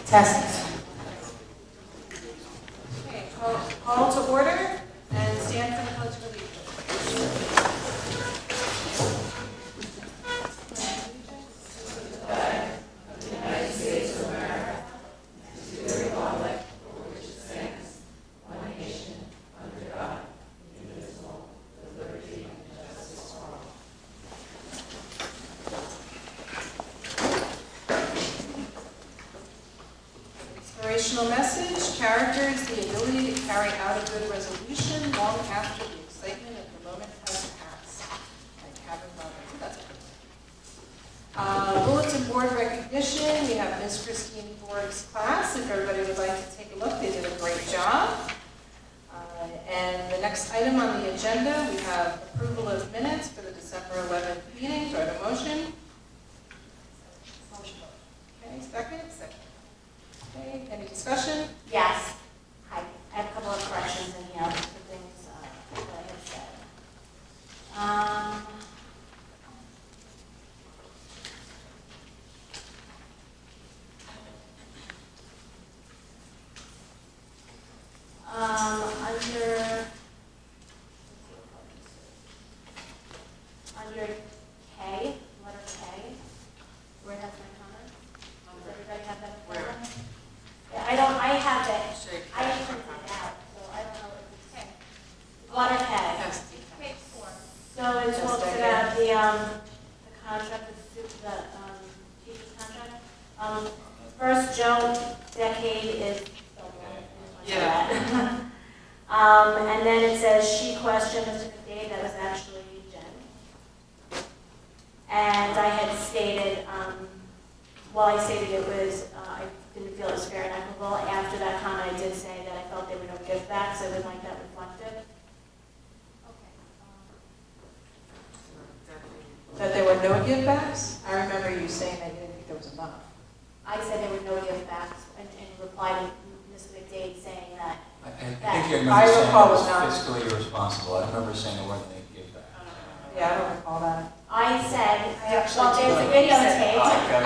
Test. Okay, call to order and stand for the pledge of allegiance. United States of America, to the republic for which it stands, one nation, under God, indivisible, with liberty and justice for all. Inspirational message: character is the ability to carry out a good resolution long after the excitement of the moment has passed. By Kevin Lovett. That's it. Bulletin board recognition. We have Ms. Christine Ford's class. If everybody would like to take a look, they did a great job. And the next item on the agenda, we have approval of minutes for the December 11th meeting. Do I have a motion? Motion. Okay, second? Second. Okay, any discussion? Yes. Hi. I have a couple of corrections in here for things that I had said. Under K, letter K, where it has my comment. Does everybody have that? Where? Yeah, I have that. I printed it out, so I don't know if it's K. Letter K. Yes. So it talks about the contract, the teacher's contract. First Joan decade is. Yeah. And then it says she questioned Mr. McDade. That was actually Jen. And I had stated, I stated it was, I didn't feel it was fair and equitable. After that comment, I did say that I felt there were no give backs. I would like that reflected. That there were no give backs? I remember you saying that you didn't think there was enough. I said there were no give backs, and reply to Ms. McDade saying that. I think you I remember saying recall it was it now. fiscally irresponsible. I remember saying there weren't any give back. Yeah, I don't recall that. I said, I actually well, there's a do. videotape Okay.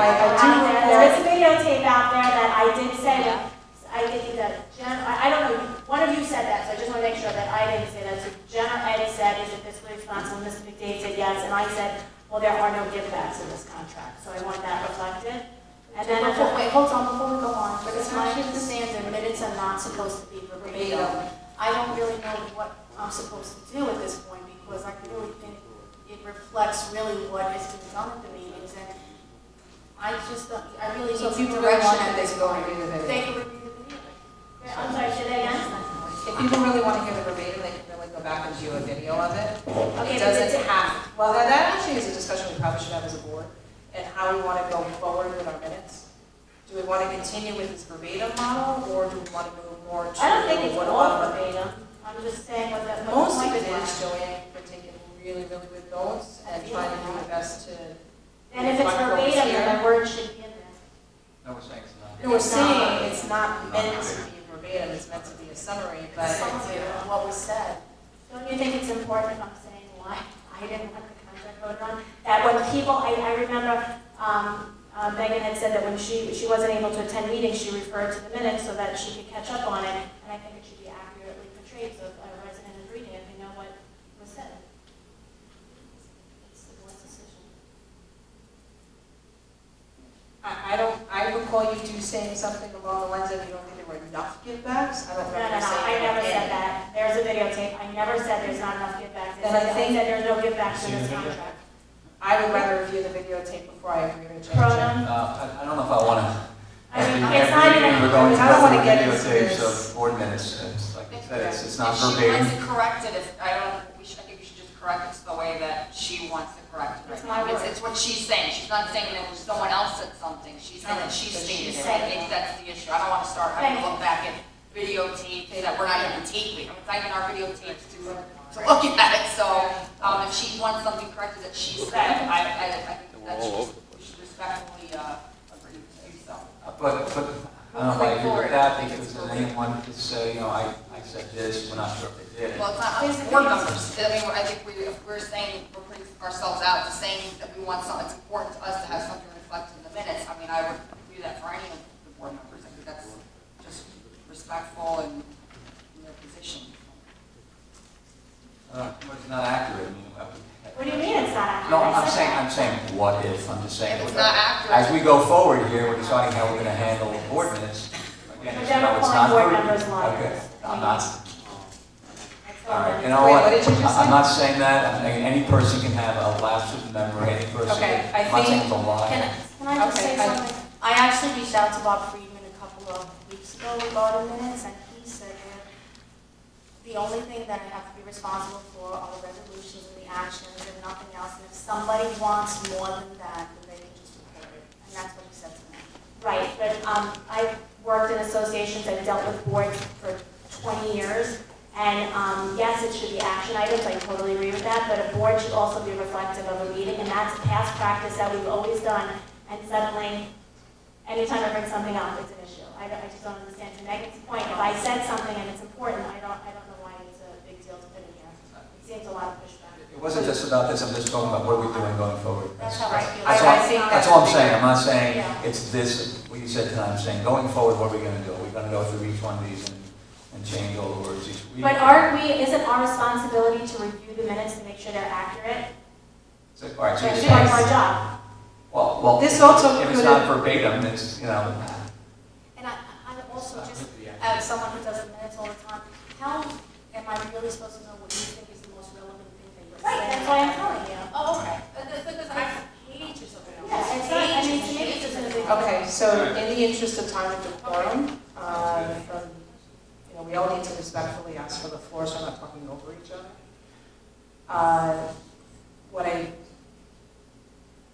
There's a videotape out there that I did say that, I think that Jen, I don't know, one of you said that, so I just want to make sure that I didn't say that. So Jen or Ed said, is it fiscally responsible? Mr. McDade said yes, and I said, well, there are no give backs in this contract, so I want that reflected. And then, wait, hold on, before we go on, but it's my understanding minutes are not supposed to be verbatim. I don't really know what I'm supposed to do at this point, because I really think it reflects really what is being done at the meetings, and I just don't, I really need So if some you really direction want at it, this they go point. and do the video. They can review the video. I'm sorry, say that again? If people really want to hear the verbatim, they can really go back and view a video of it. Okay, It but doesn't have, well, that actually is a discussion we probably should have as a board, and how we want to go forward with our minutes. Do we want to continue with this verbatim model, or do we want to move more to? I don't think it's what all about- verbatim. I'm just saying what the Most of point it was. is Joanne, we're taking really, really good notes and trying to do the best to. And if it's reflect what was verbatim, here. then the word should be in there. No, we're saying it's not. No, we're saying it's not meant to be verbatim, it's meant to be a summary, but. Summary of what was said. Don't you think it's important if I'm saying why I didn't want the contract voted on? That when people, I remember Megan had said that when she wasn't able to attend meetings, she referred to the minutes so that she could catch up on it, and I think it should be accurately portrayed so if a resident is reading it, they know what was said. It's the board's decision. I recall you two saying something along the lines of you don't think there were enough give backs. I don't No, remember saying. I never any. said that. There's a videotape. I never said there's not enough give backs. And I think that there's no give backs in this contract. I would rather review the videotape before I agree to change it. Cronin? I don't know if I want to. I mean, it's not even. We're going to I don't go wanna through get into videotapes this. of board minutes. It's like I said, it's not If she verbatim. wants to correct it, I think we should just correct it the way that she wants to correct it It's right my now. word. It's what she's saying. She's not saying that someone else said something. She's saying that she That stated she it. I said think it. that's the issue. I don't want to start having to Thank look back at videotapes that we're not even taping. I mean, it's not even our videotapes to look at it. So if she wants something corrected that she said, I think that's just, we should respectfully agree to do so. But I don't know if I agree with that because then anyone could say, I said this, we're not sure if they did. Well, it's not us board members. I mean, I think if we're saying, we're putting ourselves out to saying that we want something, it's important to us to have something reflected in the minutes. I mean, I would do that for any of the board members. I respectful and in their position. It's not accurate. I mean, What do you mean it's not accurate? no, I I'm said saying, that. I'm saying, what if? I'm just saying. If it's not accurate. As we go forward here, we're deciding how we're going to handle board minutes. Again, But it's, then we're it's calling not board prudent. members liars. Okay, I'm not. That's All right, all. you know Wait, what? what did you just I'm say? not saying that. I mean, any person can have a lapse of memory. Any person. Okay, I I'm not saying think- it's a lie. Can I just Okay, say something? I actually reached out to Bob Friedman a couple of weeks ago regarding minutes, and he said that the only thing that I have to be responsible for are the resolutions and the actions and nothing else. And if somebody wants more than that, then they can just report it. And that's what he said to me. Right, but I've worked in associations and dealt with boards for 20 years. And yes, it should be action items, I totally agree with that, but a board should also be reflective of a meeting, and that's a past practice that we've always done. And suddenly, anytime I bring something up, it's an issue. I just don't understand. To Megan's point, if I said something and it's important, I don't know why it's a big deal to put in here. It seems a lot of pushback. It wasn't just about this. I'm just talking about what are we doing going forward. That's how I feel. That's all, I think that's all I'm that's saying. I'm not saying Yeah. it's this, what you said tonight. I'm saying going forward, what are we going to do? We're going to go through each one of these and change all the words each week. But isn't our responsibility to review the minutes to make sure they're accurate? So, all right, so That's you're part saying, of our job. well, This if, also if it's could not have- verbatim, it's, you know. And I'm also just, as someone who does the minutes all the time, how am I really supposed to know what you think is the most relevant thing that you're saying? That's why I'm telling you. Oh, okay. Because I have pages of it. Yeah, it's not, I mean, to me, it's just a big. Okay, so in the interest of time and decorum, from, you know, we all need to respectfully ask for the floor, so we're not talking over each other. What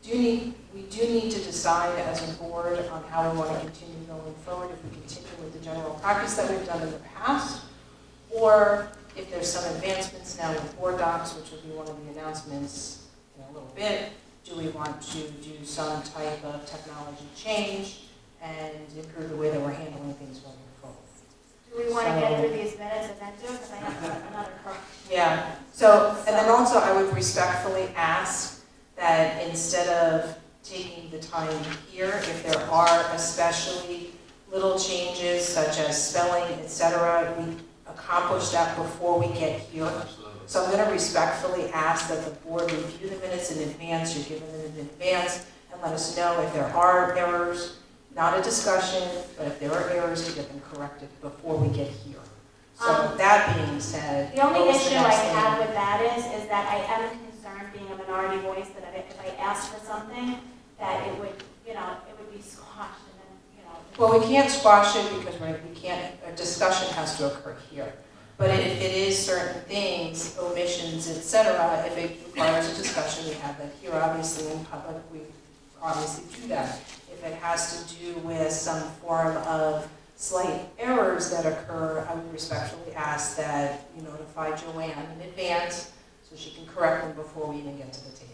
we do need to decide as a board on how we want to continue going forward, if we continue with the general practice that we've done in the past, or if there's some advancements now with board docs, which will be one of the announcements in a little bit. Do we want to do some type of technology change and improve the way that we're handling things going forward? Do we want to get through these minutes and then do it? Because I have another question. Yeah, so, and then also I would respectfully ask that instead of taking the time here, if there are especially little changes such as spelling, etc., we accomplish that before we get here. Absolutely. So I'm going to respectfully ask that the board review the minutes in advance, you're given them in advance, and let us know if there are errors, not a discussion, but if there are errors, to get them corrected before we get here. So that being said. The only what was issue the I next thing? have with that is that I am concerned, being a minority voice, that if I ask for something, that it would, it would be squashed and then, Well, we can't squash it because we can't, a discussion has to occur here. But if it is certain things, omissions, et cetera, if it requires a discussion, we have that here. Obviously, in public, we obviously do that. If it has to do with some form of slight errors that occur, I would respectfully ask that you notify Joanne in advance so she can correct them before we even get to the table.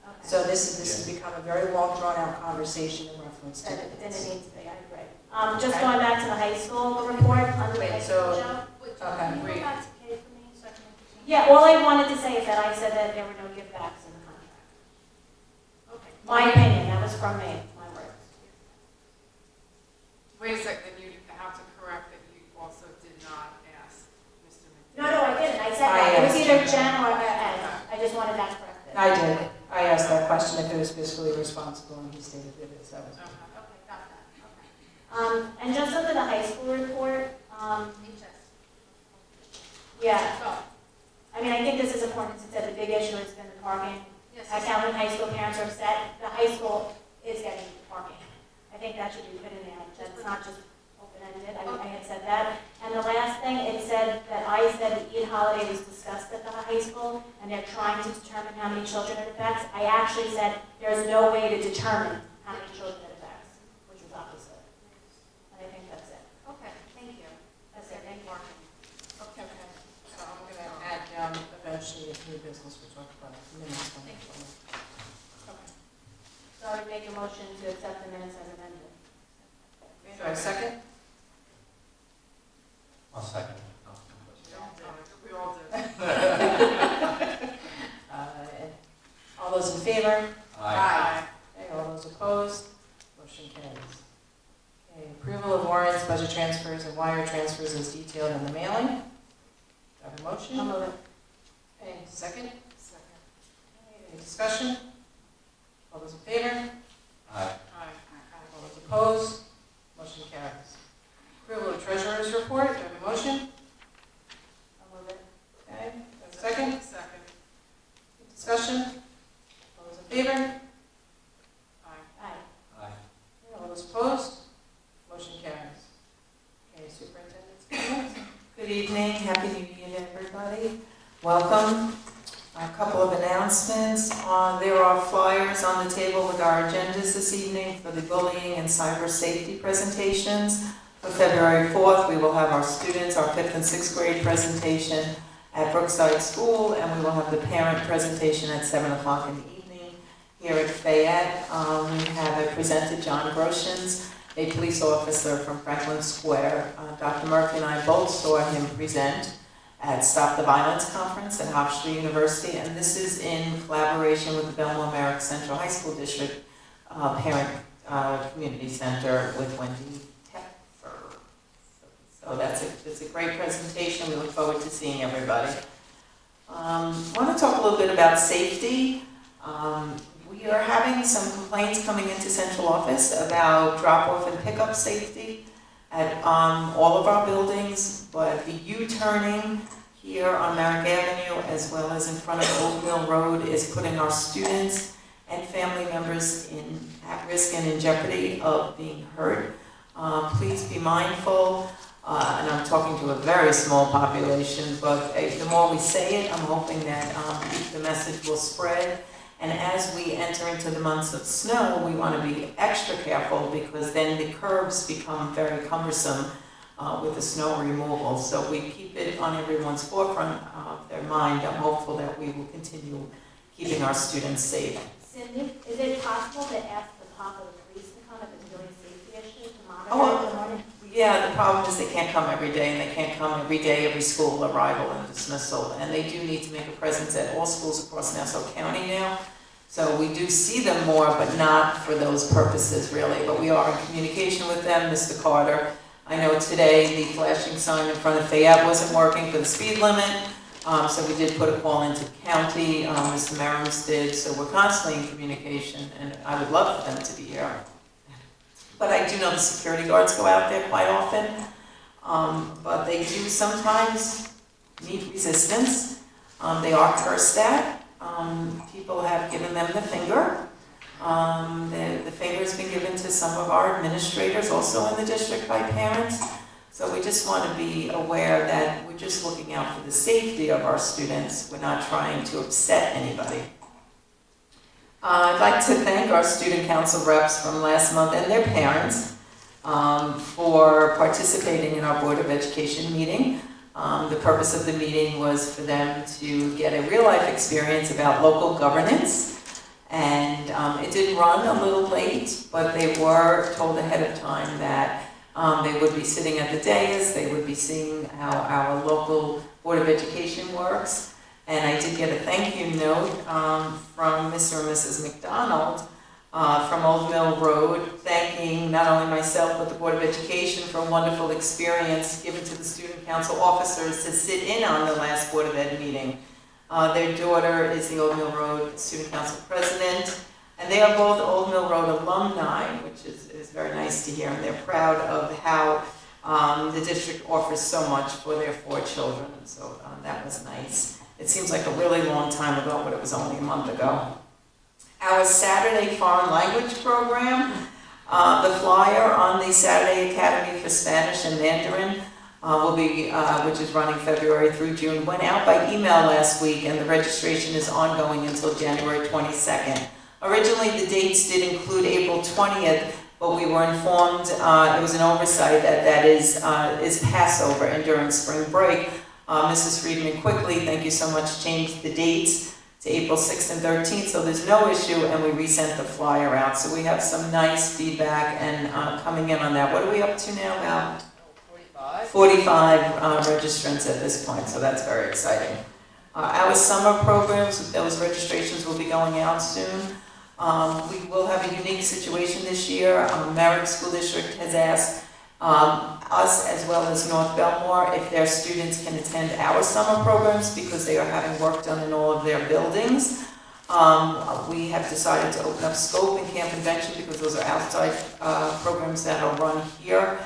okay. So this has become a very long, drawn-out conversation in reference to That it didn't minutes. need to be, I agree. Just going back to the high school report, under the Wait, high so- school show. Okay. Can you go back to Kay for me, so I can- Yeah, all I wanted to say is that I said that there were no givebacks in the contract. Okay. My opinion, that was from me, my words. Wait a second, you have to correct that you also did not ask Mr. McDaniel. No, I didn't, I said that. It was either Jen or Ed. I just wanted that corrected. I did. I asked that question if it was fiscally responsible, and he stated it is. That was. Okay. Okay, got that, okay. And just under the high school report, yeah, So, I mean, I think this is important, since the big issue has been the parking. yes. I found when high school parents are upset, the high school is getting parking. I think that should be put in there, that's not just open-ended, I had said that. And the last thing, it said that I said the Eid holiday was discussed at the high school, and they're trying to determine how many children it affects. I actually said there's no way to determine how many children it affects, which was opposite. And I think that's it. Okay, thank you. That's it, thank you. Okay. So I'm going to add down eventually if new business, we'll talk about minutes. Thank you. Okay. So I would make a motion to accept the minutes as amended. Do I have a second? I'll second. We all did. And all those in favor? Aye. Okay, all those opposed? Motion carries. Okay, approval of warrants, budget transfers and wire transfers as detailed in the mailing. Do I have a motion? I'll move it. Okay, second? Second. Any discussion? All those in favor? Aye. All those opposed? Motion carries. Approval of treasurer's report. Do I have a motion? I'll move it. Okay, do I have a second? Second. Discussion? All those in favor? Aye. Aye. All those opposed? Motion carries. Okay, superintendent's comments? Good evening, happy New Year to everybody. Welcome. A couple of announcements. There are flyers on the table with our agendas this evening for the bullying and cyber safety presentations. For February 4th, we will have our students, our 5th and 6th grade presentation at Brookside School, and we will have the parent presentation at 7 o'clock in the evening here at Fayette. We have a presenter, John Groshans, a police officer from Franklin Square. Dr. Murphy and I both saw him present at Stop the Violence Conference at Hofstra University, and this is in collaboration with the Belmore Merrick Central High School District Parent Community Center with Wendy Tepfer. So it's a great presentation. We look forward to seeing everybody. I want to talk a little bit about safety. We are having some complaints coming into central office about drop-off and pickup safety at all of our buildings, but the U-turning here on Merrick Avenue as well as in front of Old Mill Road is putting our students and family members at risk and in jeopardy of being hurt. Please be mindful, and I'm talking to a very small population, but the more we say it, I'm hoping that the message will spread. And as we enter into the months of snow, we want to be extra careful because then the curbs become very cumbersome with the snow removal. So we keep it on everyone's forefront of their mind. I'm hopeful that we will continue keeping our students safe. Cindy, is it possible to ask the top of the police to come if it's really a safety issue to monitor Oh, in the morning? Yeah, the problem is they can't come every day, and they can't come every day, every school arrival and dismissal. And they do need to make a presence at all schools across Nassau County now. So we do see them more, but not for those purposes really. But we are in communication with them, Mr. Carter. I know today the flashing sign in front of Fayette wasn't working for the speed limit. So we did put a call into the county, Mr. Merrims did. So we're constantly in communication, and I would love for them to be here. But I do know the security guards go out there quite often, but they do sometimes meet resistance. They are cursed at. People have given them the finger. The finger's been given to some of our administrators, also in the district by parents. So we just want to be aware that we're just looking out for the safety of our students. We're not trying to upset anybody. I'd like to thank our student council reps from last month and their parents for participating in our Board of Education meeting. The purpose of the meeting was for them to get a real-life experience about local governance. And it did run a little late, but they were told ahead of time that they would be sitting at the dais, they would be seeing how our local Board of Education works. And I did get a thank you note from Mr. and Mrs. McDonald from Old Mill Road, thanking not only myself but the Board of Education for a wonderful experience given to the student council officers to sit in on the last Board of Ed meeting. Their daughter is the Old Mill Road student council president, and they are both Old Mill Road alumni, which is very nice to hear, and they're proud of how the district offers so much for their 4 children, so that was nice. It seems like a really long time ago, but it was only a month ago. Our Saturday Foreign Language program, the flyer on the Saturday Academy for Spanish and Mandarin will be, which is running February through June, went out by email last week, and the registration is ongoing until January 22nd. Originally, the dates did include April 20th, but we were informed, it was an oversight, that is Passover and during spring break. Mrs. Friedman quickly, thank you so much, changed the dates to April 6th and 13th, so there's no issue, and we resent the flyer out. So we have some nice feedback and coming in on that. What are we up to now? About 45 registrants at this point, so that's very exciting. Our summer programs, those registrations will be going out soon. We will have a unique situation this year. Merrick School District has asked Us, as well as North Belmore, if their students can attend our summer programs because they are having work done in all of their buildings. We have decided to open up Scope and Camp Convention because those are outside programs that are run here.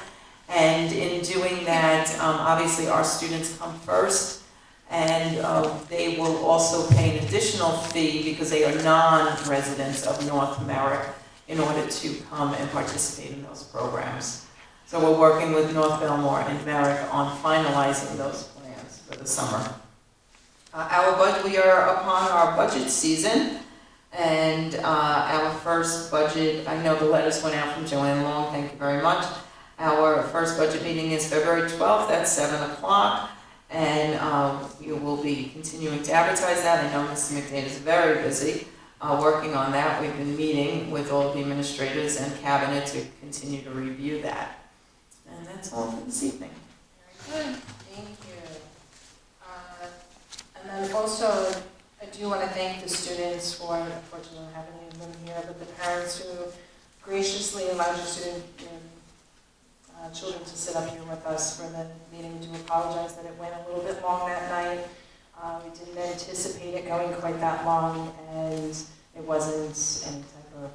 And in doing that, obviously our students come first, and they will also pay an additional fee because they are non-residents of North Merrick in order to come and participate in those programs. So we're working with North Belmore and Merrick on finalizing those plans for the summer. We are upon our budget season, and our first budget, I know the letters went out from Joanne Long, thank you very much. Our first budget meeting is February 12th at 7 o'clock, and we will be continuing to advertise that. I know Mr. McDade is very busy working on that. We've been meeting with all the administrators and cabinet to continue to review that. And that's all for this evening. Very good, thank you. And then also, I do want to thank the students for, unfortunately, I don't have any of them here, but the parents who graciously allowed your children to sit up here with us for the meeting. To apologize that it went a little bit long that night. We didn't anticipate it going quite that long, and it wasn't any type of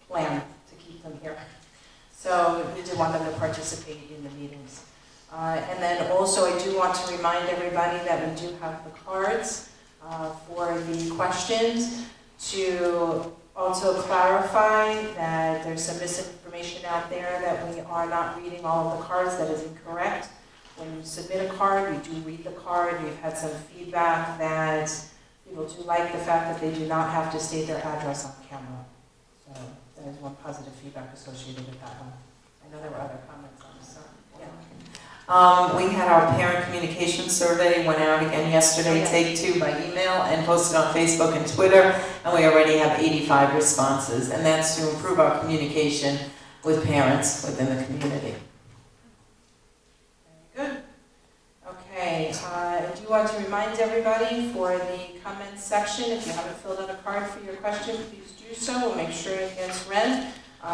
plan to keep them here. So we did want them to participate in the meetings. And then also I do want to remind everybody that we do have the cards for the questions, to also clarify that there's some misinformation out there that we are not reading all of the cards. That is incorrect. When you submit a card, we do read the card. We've had some feedback that people do like the fact that they do not have to state their address on camera. So that is one positive feedback associated with that one. I know there were other comments on this. Yeah. We had our parent communication survey, went out again yesterday, take 2 by email, and posted on Facebook and Twitter, and we already have 85 responses, and that's to improve our communication with parents within the community. Very good. Okay, I do want to remind everybody for the comments section, if you haven't filled out a card for your question, please do so. We'll make sure it gets read.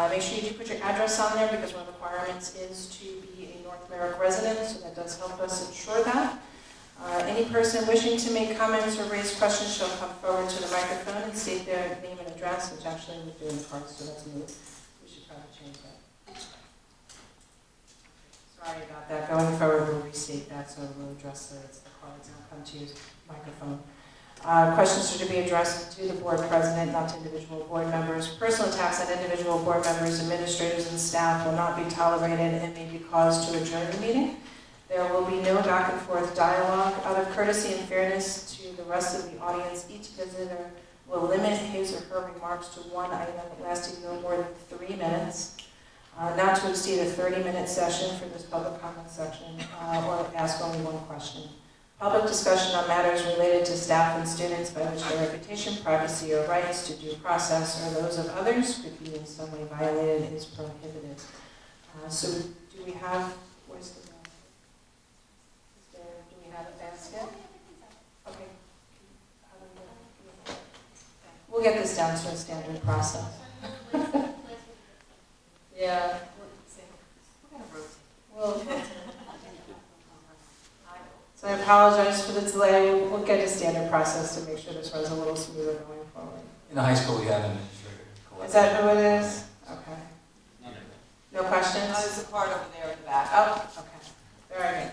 Make sure you do put your address on there, because one of the requirements is to be a North Merrick resident, so that does help us ensure that. Any person wishing to make comments or raise questions shall come forward to the microphone and state their name and address, which actually we're doing the cards, so that's new. We should probably change that. Sorry about that. Going forward, we'll restate that, so we'll address the cards and I'll come to your microphone. Questions are to be addressed to the board president, not to individual board members. Personal attacks on individual board members, administrators, and staff will not be tolerated and may be caused to adjourn the meeting. There will be no back and forth dialogue. Out of courtesy and fairness to the rest of the audience, each visitor will limit his or her remarks to one item lasting no more than 3 minutes. Not to exceed a 30-minute session for this public comment section, or ask only one question. Public discussion on matters related to staff and students by which their reputation, privacy, or rights to due process or those of others could be in some way violated is prohibited. So do we have, where's the, do we have a basket? Okay. How do we do it? We'll get this down to a standard process. Yeah. We'll So I apologize for the delay. We'll get a standard process to make sure this runs a little smoother going forward. In the high school, we have an administrator. Is that who it is? Okay. No questions? There's a card over there at the back. Oh, okay. Very good.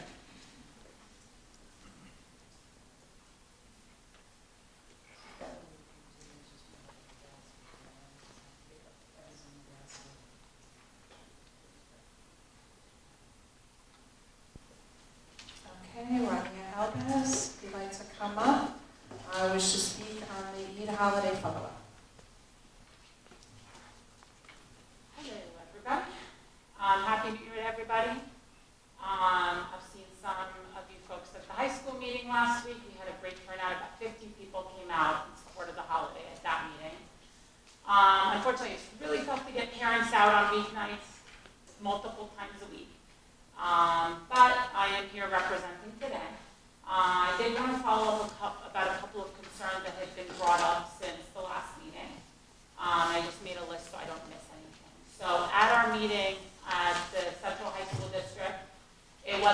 Okay, Rania Alves, if you'd like to come up, I wish to speak on the Eid holiday follow-up. Hello, everybody. Happy New Year to everybody.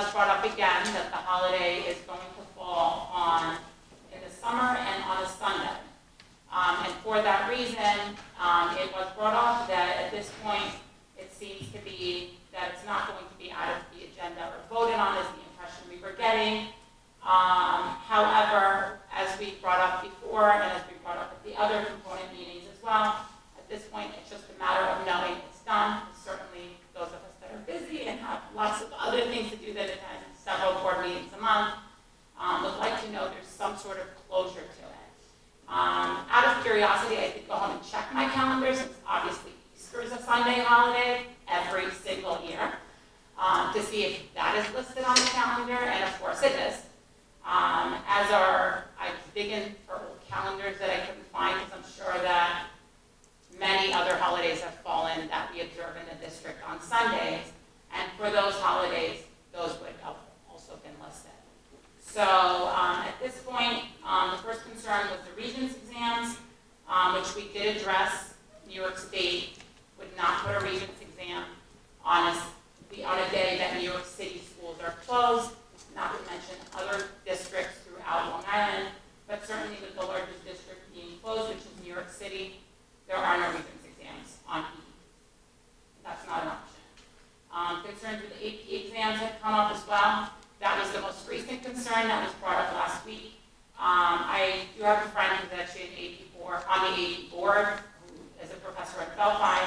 was brought up again that the holiday is going to fall in the summer and on a Sunday. And for that reason, it was brought up that at this point, it seems to be that it's not going to be added to the agenda or voted on, is the impression we were getting. However, as we brought up before, and as we brought up at the other component meetings as well, at this point, it's just a matter of knowing it's done. Certainly, those of us that are busy and have lots of other things to do that attend several board meetings a month would like to know there's some sort of closure to it. Out of curiosity, I did go home and check my calendar, since obviously Easter is a Sunday holiday every single year, to see if that is listed on the calendar, and of course it is. I was digging for old calendars that I couldn't find, because I'm sure that many other holidays have fallen that we observe in the district on Sundays, and for those holidays, those would have also been listed. So at this point, the first concern was the Regents exams, which we did address. New York State would not put a Regents exam on a day that New York City schools are closed, not to mention other districts throughout Long Island, but certainly with the largest district being closed, which is New York City, there are no Regents exams on E. That's not an option. Concerns with the AP exams had come up as well. That was the most recent concern that was brought up last week. I do have a friend who's actually on the AP board, who is a professor at Belfi.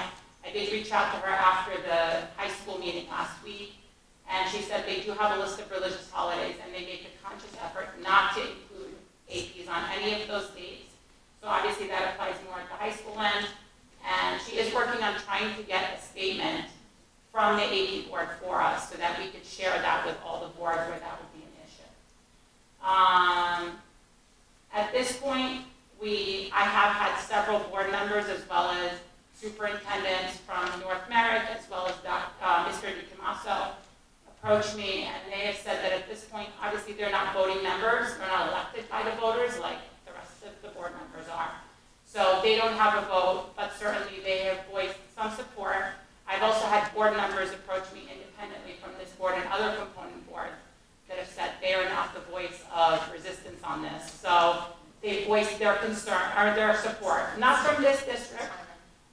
I did reach out to her after the high school meeting last week, and she said they do have a list of religious holidays, and they make a conscious effort not to include APs on any of those dates. So obviously that applies more at the high school end, and she is working on trying to get a statement from the AP board for us so that we could share that with all the boards where that would be an issue. At this point, I have had several board members as well as superintendents from North Merrick as well as Mr. DiTomaso approach me, and they have said that at this point, obviously they're not voting members, they're not elected by the voters like the rest of the board members are. So they don't have a vote, but certainly they have voiced some support. I've also had board members approach me independently from this board and other component boards that have said they are not the voice of resistance on this. So they voiced their concern or their support, not from this district,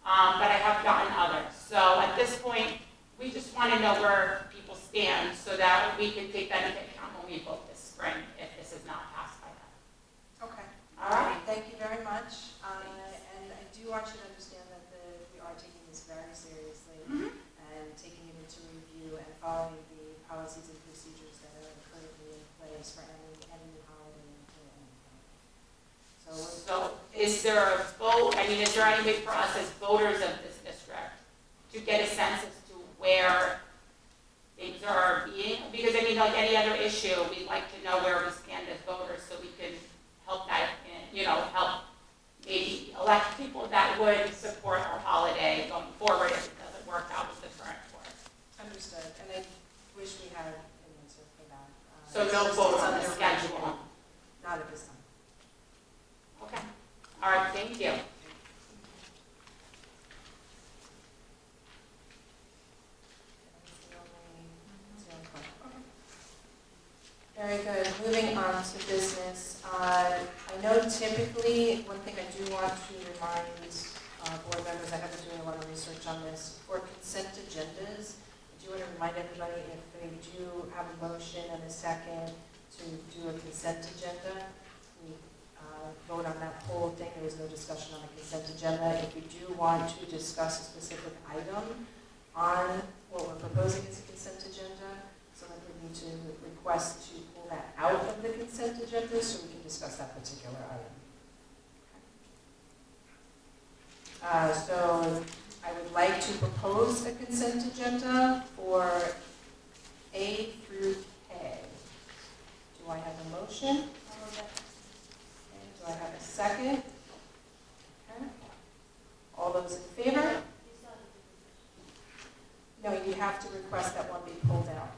but I have gotten others. So at this point, we just want to know where people stand so that we can take that into account when we vote this spring if this is not passed by then. Okay. All right. Thank you very much. And I do want you to understand that we are taking this very seriously and taking it into review and following the policies and procedures that are currently in place for any holiday or any holiday. So is there a vote, is there any way for us as voters of this district to get a sense as to where things are being? Because like any other issue, we'd like to know where we stand as voters so we can help that, help maybe elect people that would support our holiday going forward if it doesn't work out with the current board. Understood. And I wish we had an answer for that. So no votes on the schedule? Not at this time. Okay. All right, thank you. Very good. Moving on to business. I know typically, one thing I do want to remind board members, I have been doing a lot of research on this, for consent agendas, I do want to remind everybody if they do have a motion and a second to do a consent agenda, we vote on that whole thing. There was no discussion on the consent agenda. If we do want to discuss a specific item on what we're proposing as a consent agenda, someone would need to request to pull that out of the consent agenda so we can discuss that particular item. So I would like to propose a consent agenda for A through K. Do I have a motion? Okay. Do I have a second? Okay. All those in favor? No, you have to request that one be pulled out.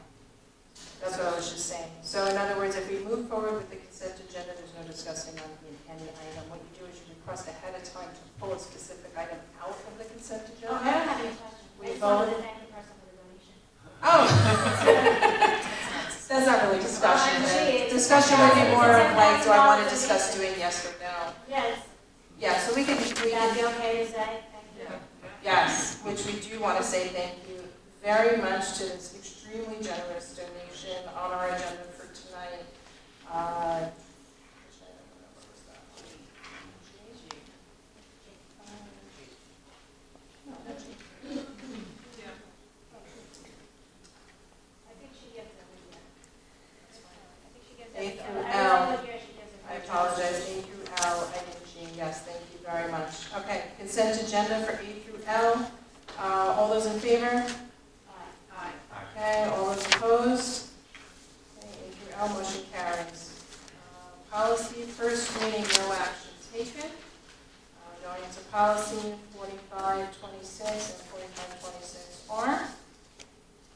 That's what I was just saying. So in other words, if we move forward with the consent agenda, there's no discussing on any item. What you do is you request ahead of time to pull a specific item out of the consent agenda. Oh, I don't have any questions. We I just wanted vote. to thank the person for the donation. Oh! discussion would be more of like, do I want to discuss doing yes or no? Yes, Yeah, so we can, would that be okay to say? Thank you. yes, which we do want to say thank you very much to this extremely generous donation on our agenda for tonight. I think she gets everything. I think she gets A everything. through I L. don't know here she does it. I apologize, A through L, I did G, yes, thank you very much. Okay, consent agenda for A through L. All those in favor? Aye. Okay, all those opposed? Okay, A through L, motion carries. Policy, first reading, no action taken. Going into policy 4526 and 4526R.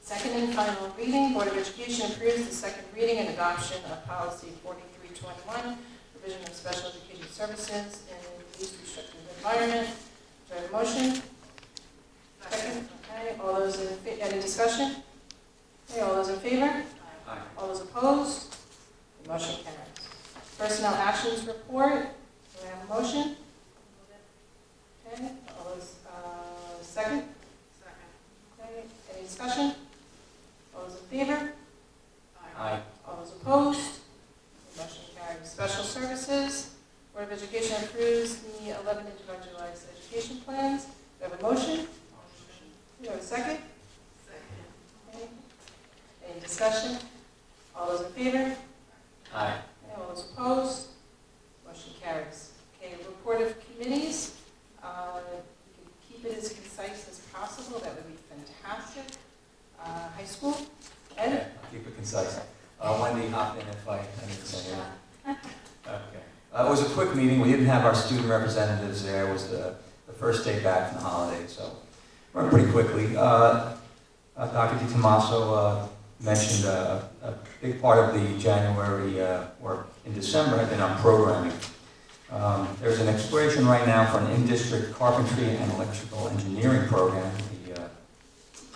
Second and final reading, Board of Education approves the second reading and adoption of policy 4321, provision of special education services in a least restrictive environment. Do I have a motion? Second. Okay, all those in, any discussion? Okay, all those in favor? Aye. All those opposed? The motion carries. Personnel actions report, do I have a motion? Okay, all those, second? Okay, any discussion? All those in favor? Aye. All those opposed? The motion carries. Special services, Board of Education approves the 11 individualized education plans. Do I have a motion? Do I have a second? Okay. Any discussion? All those in favor? Aye. Okay, all those opposed? Motion carries. Okay, report of committees. You can keep it as concise as possible. That would be fantastic. High school, Ed? Okay, I'll keep it concise. Wendy hopped in if I need to say anything. Okay. It was a quick meeting. We didn't have our student representatives there. It was the first day back from the holidays, so went pretty quickly. Dr. DiTomaso mentioned a big part of the January or in December had been on programming. There's an exploration right now for an in-district carpentry and electrical engineering program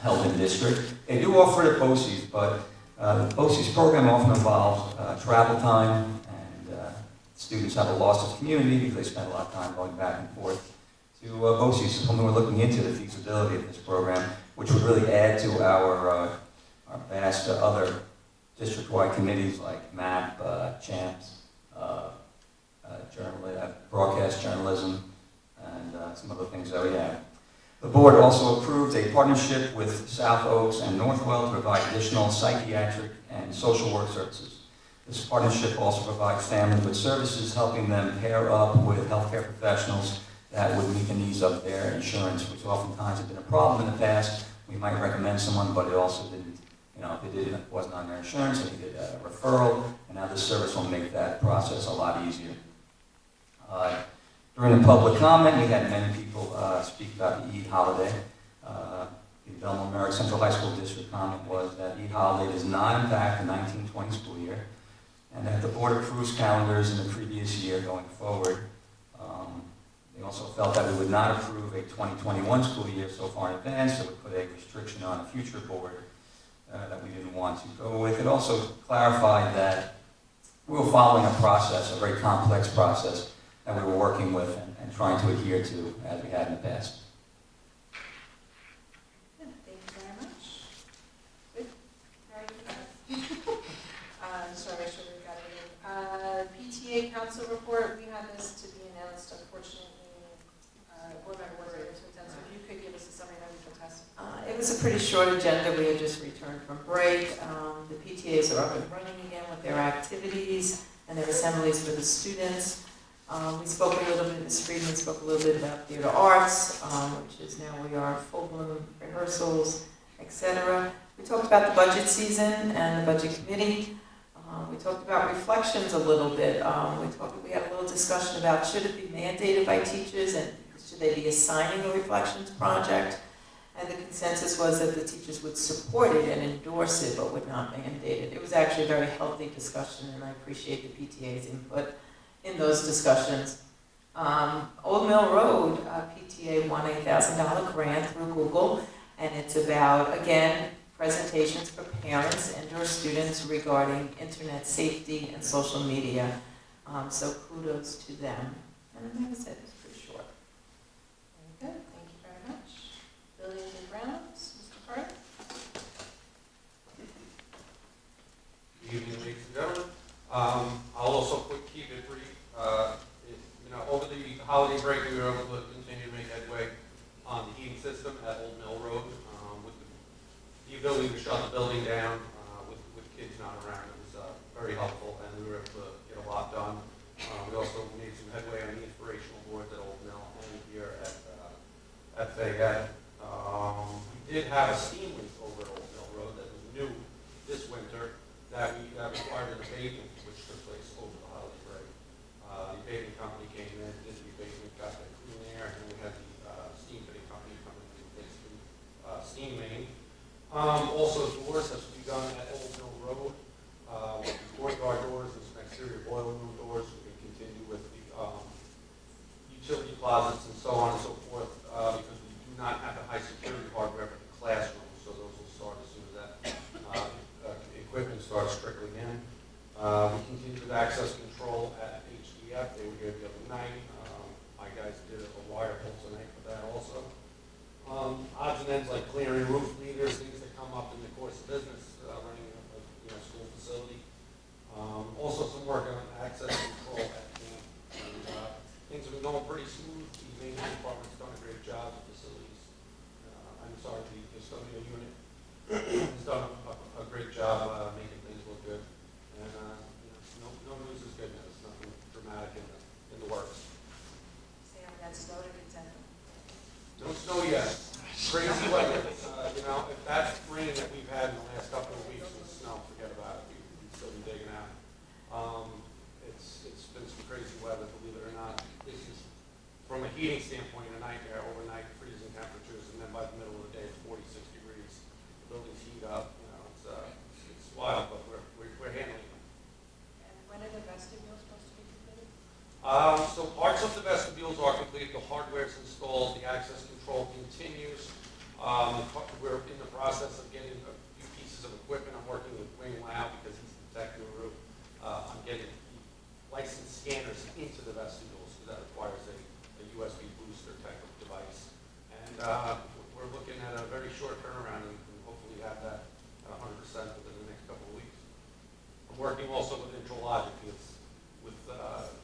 held in district. They do offer it at BOCES, but the BOCES program often involves travel time, and students have a loss of community because they spend a lot of time going back and forth to BOCES. When we're looking into the feasibility of this program, which would really add to our vast other district-wide committees like MAP, CHAMPS, broadcast journalism, and some other things that we have. The board also approved a partnership with South Oaks and Northwell to provide additional psychiatric and social work services. This partnership also provides families with services, helping them pair up with healthcare professionals that would meet the needs of their insurance, which oftentimes have been a problem in the past. We might recommend someone, but it also didn't, if it wasn't on their insurance, they needed a referral, and now this service will make that process a lot easier. During the public comment, we had many people speak about the Eid holiday. The Belmont Merrick Central High School District comment was that Eid holiday does not impact the 1920 school year, and that the board approves calendars in the previous year going forward. They also felt that we would not approve a 2021 school year so far in advance, so it would put a restriction on a future board that we didn't want to go with. It also clarified that we were following a process, a very complex process, that we were working with and trying to adhere to as we had in the past. Thank you very much. Good. Very good. Just want to make sure we've got it in. PTA council report, we had this to be announced, unfortunately. Board member was able to attend, so if you could give us a summary, that would be fantastic. It was a pretty short agenda. We had just returned from break. The PTAs are up and running again with their activities and their assemblies for the students. We spoke a little bit, Ms. Friedman spoke a little bit about theater arts, which is now we are full-bloom rehearsals, etc. We talked about the budget season and the budget committee. We talked about reflections a little bit. We had a little discussion about should it be mandated by teachers and should they be assigning a reflections project? And the consensus was that the teachers would support it and endorse it, but would not mandate it. It was actually a very healthy discussion, and I appreciate the PTA's input in those discussions. Old Mill Road, PTA won a $1,000 grant through Google, and it's about, again, presentations for parents and/or students regarding internet safety and social media. So kudos to them. And that was it. It's pretty short. Very good, thank you very much. Buildings and grounds, Mr. Hart? Good evening, ladies and gentlemen. I'll also keep it brief. Over the holiday break, we were able to continue to make headway on the heating system at Old Mill Road with the ability to shut the building down with kids not around. It was very helpful, and we were able to get a lot done. We also made some headway on the inspirational boards at Old Mill and here at Fayette. We did have a steam leak over at Old Mill Road that was new this winter that required an abatement, which took place over the holiday break. The abatement company came in, did the abatement, got the clean air, and then we had the steam fitting company come in and replace the steam main. Also, doors have begun at Old Mill Road. Courtyard doors and some exterior boiler room doors. We can continue with the utility closets and so on and so forth because we do not have the high security hardware for the classrooms, so those will start as soon as that equipment starts trickling in. We continue with access control at HDF. They were here the other night. My guys did a wire pull tonight for that also. Odds and ends like clearing roof leaders, things that come up in the course of business, running a school facility. Also some work on access control at camp. And, things have been going pretty smooth. The maintenance department's done a great job with facilities. The custodial unit has done a great job making things look good. And no news is good news. Nothing dramatic in the works. Say on that snow to contend. No snow yet. Crazy weather. If that rain that we've had in the last couple of weeks with snow, forget about it. We've still been digging out. It's been some crazy weather, believe it or not. This is, from a heating standpoint, a nightmare. Overnight freezing temperatures, and then by the middle of the day, it's 46 degrees. The buildings heat up. It's wild, but we're handling it. And when are the vestibules supposed to be completed? So parts of the vestibules are complete, the hardware is installed, the access control continues. We're in the process of getting a few pieces of equipment. I'm working with Wing Lau because he's the tech guru. I'm getting licensed scanners into the vestibules because that requires a USB booster type of device. And we're looking at a very short turnaround and hopefully have that at 100% within the next couple of weeks. I'm working also with Intralogic with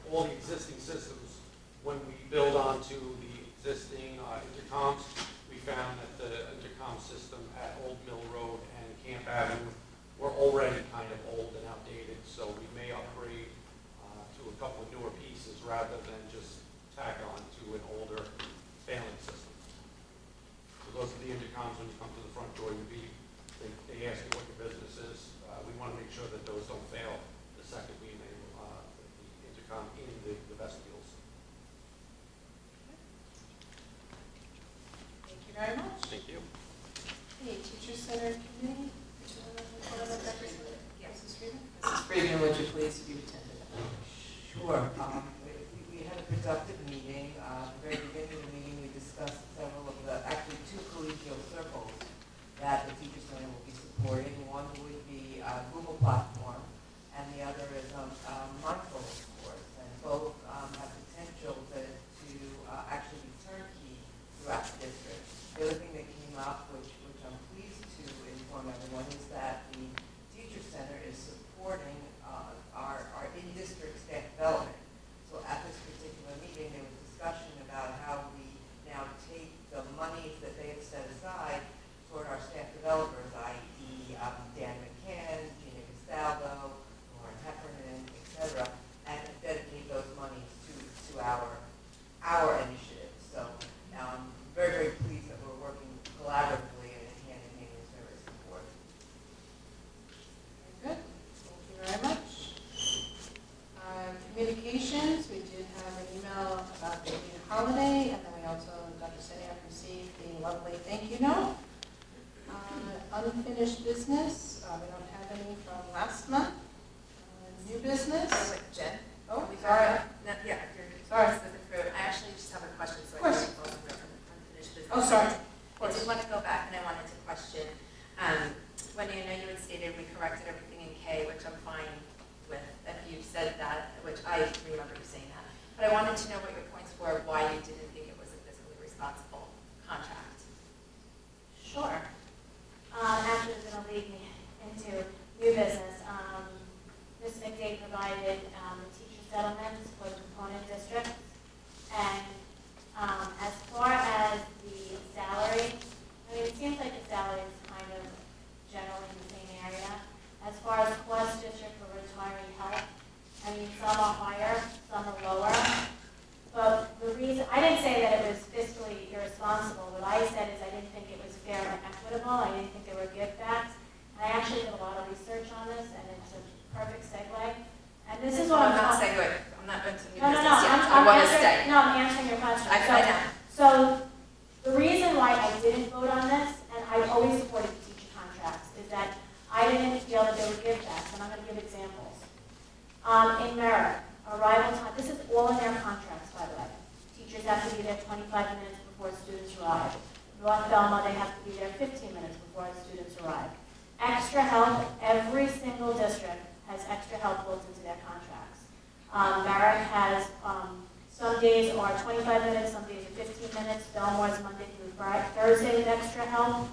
all the existing systems. When we build onto the existing intercoms, we found that the intercom system at Old Mill Road and Camp Avenue were already kind of old and outdated, so we may upgrade to a couple of newer pieces rather than just tack on to an older failing system. So those are the intercoms when you come to the front door, they ask you what your business is. We want to make sure that those don't fail the second we enable the intercom in the vestibules. Thank you very much. Thank you. Okay, Teacher Center Committee. Mrs. Freeman? Mrs. Friedman, would you please, if you attended? Sure. We had a productive meeting. At the very beginning of the meeting, we discussed several of actually two collegial circles that the Teacher Center will be supporting. One would be Google Platform, and the other is Mindfulness course. And both have potential to actually be turnkey throughout the district. The other thing that came up, which I'm pleased to inform everyone, is that the Teacher Center is supporting our in-district staff development. So at this particular meeting, there was discussion about how we now take the monies that they have set aside toward our staff developers, i.e. Dan McCann, Gina Castaldo, Lauren Heffernan, et cetera, and dedicate those monies to our initiatives. So I'm very, very pleased that we're working collaboratively and hand in hand with service support. Very good. Thank you very much. Communications, we did have an email about the holiday, and then we also, Dr. Seniak received the lovely thank you note. Unfinished business, we don't have any from last month. New business. Oh, wait, Jen? Oh, We sorry. No, yeah, if you're Sorry. slipping through. I actually just have a question, so Of course. I can follow up on unfinished business. Oh, sorry. Of I course. did want to go back and I wanted to question pay, which I'm fine with, if you said that, which I remember you saying that. But I wanted to know what your points were, why you didn't think it was a fiscally responsible contract. Sure. Actually, it's going to lead me into new business. Ms. McDade provided the teacher settlements for the component districts. And as far as the salary, I mean, it seems like the salary is kind of generally in the same area. As far as cost district for retiree health, I mean, some are higher, some are lower. But the reason, I didn't say that it was fiscally irresponsible. What I said is I didn't think it was fair and equitable. I didn't think there were give backs. And I actually did a lot of research on this, and it's a perfect segue. And this is what I'm not talking. saying I'm not into new No, business yet. I'm I want to answering, stay. no, I'm answering your question. I know. So the reason why I didn't vote on this, and I always supported the teacher contracts, is that I didn't feel that there were give backs, and I'm going to give examples. In Merrick, arrival time, this is all in their contracts, by the way. Teachers have to be there 25 minutes before students arrive. North Belmont, they have to be there 15 minutes before students arrive. Extra help, every single district has extra help built into their contracts. Merrick has, some days are 25 minutes, some days are 15 minutes. Belmore's Monday through Thursday with extra help.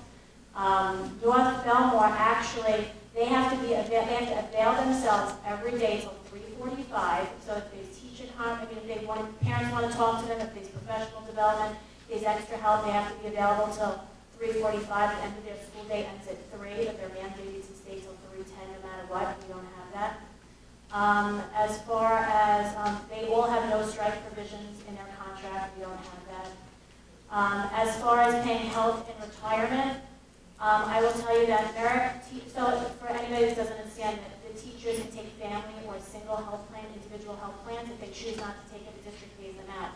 North Belmore, actually, they have to avail themselves every day till 3:45. So if there's teacher parents want to talk to them, if there's professional development, there's extra help, they have to be available till 3:45. The end of their school day ends at 3, but they're mandated to stay till 3:10 no matter what. We don't have that. As far as, they all have no strike provisions in their contract. We don't have that. As far as paying health and retirement, I will tell you that Merrick, so for anybody that doesn't understand, that the teachers can take family or single health plan, individual health plans. If they choose not to take it, the district pays them out.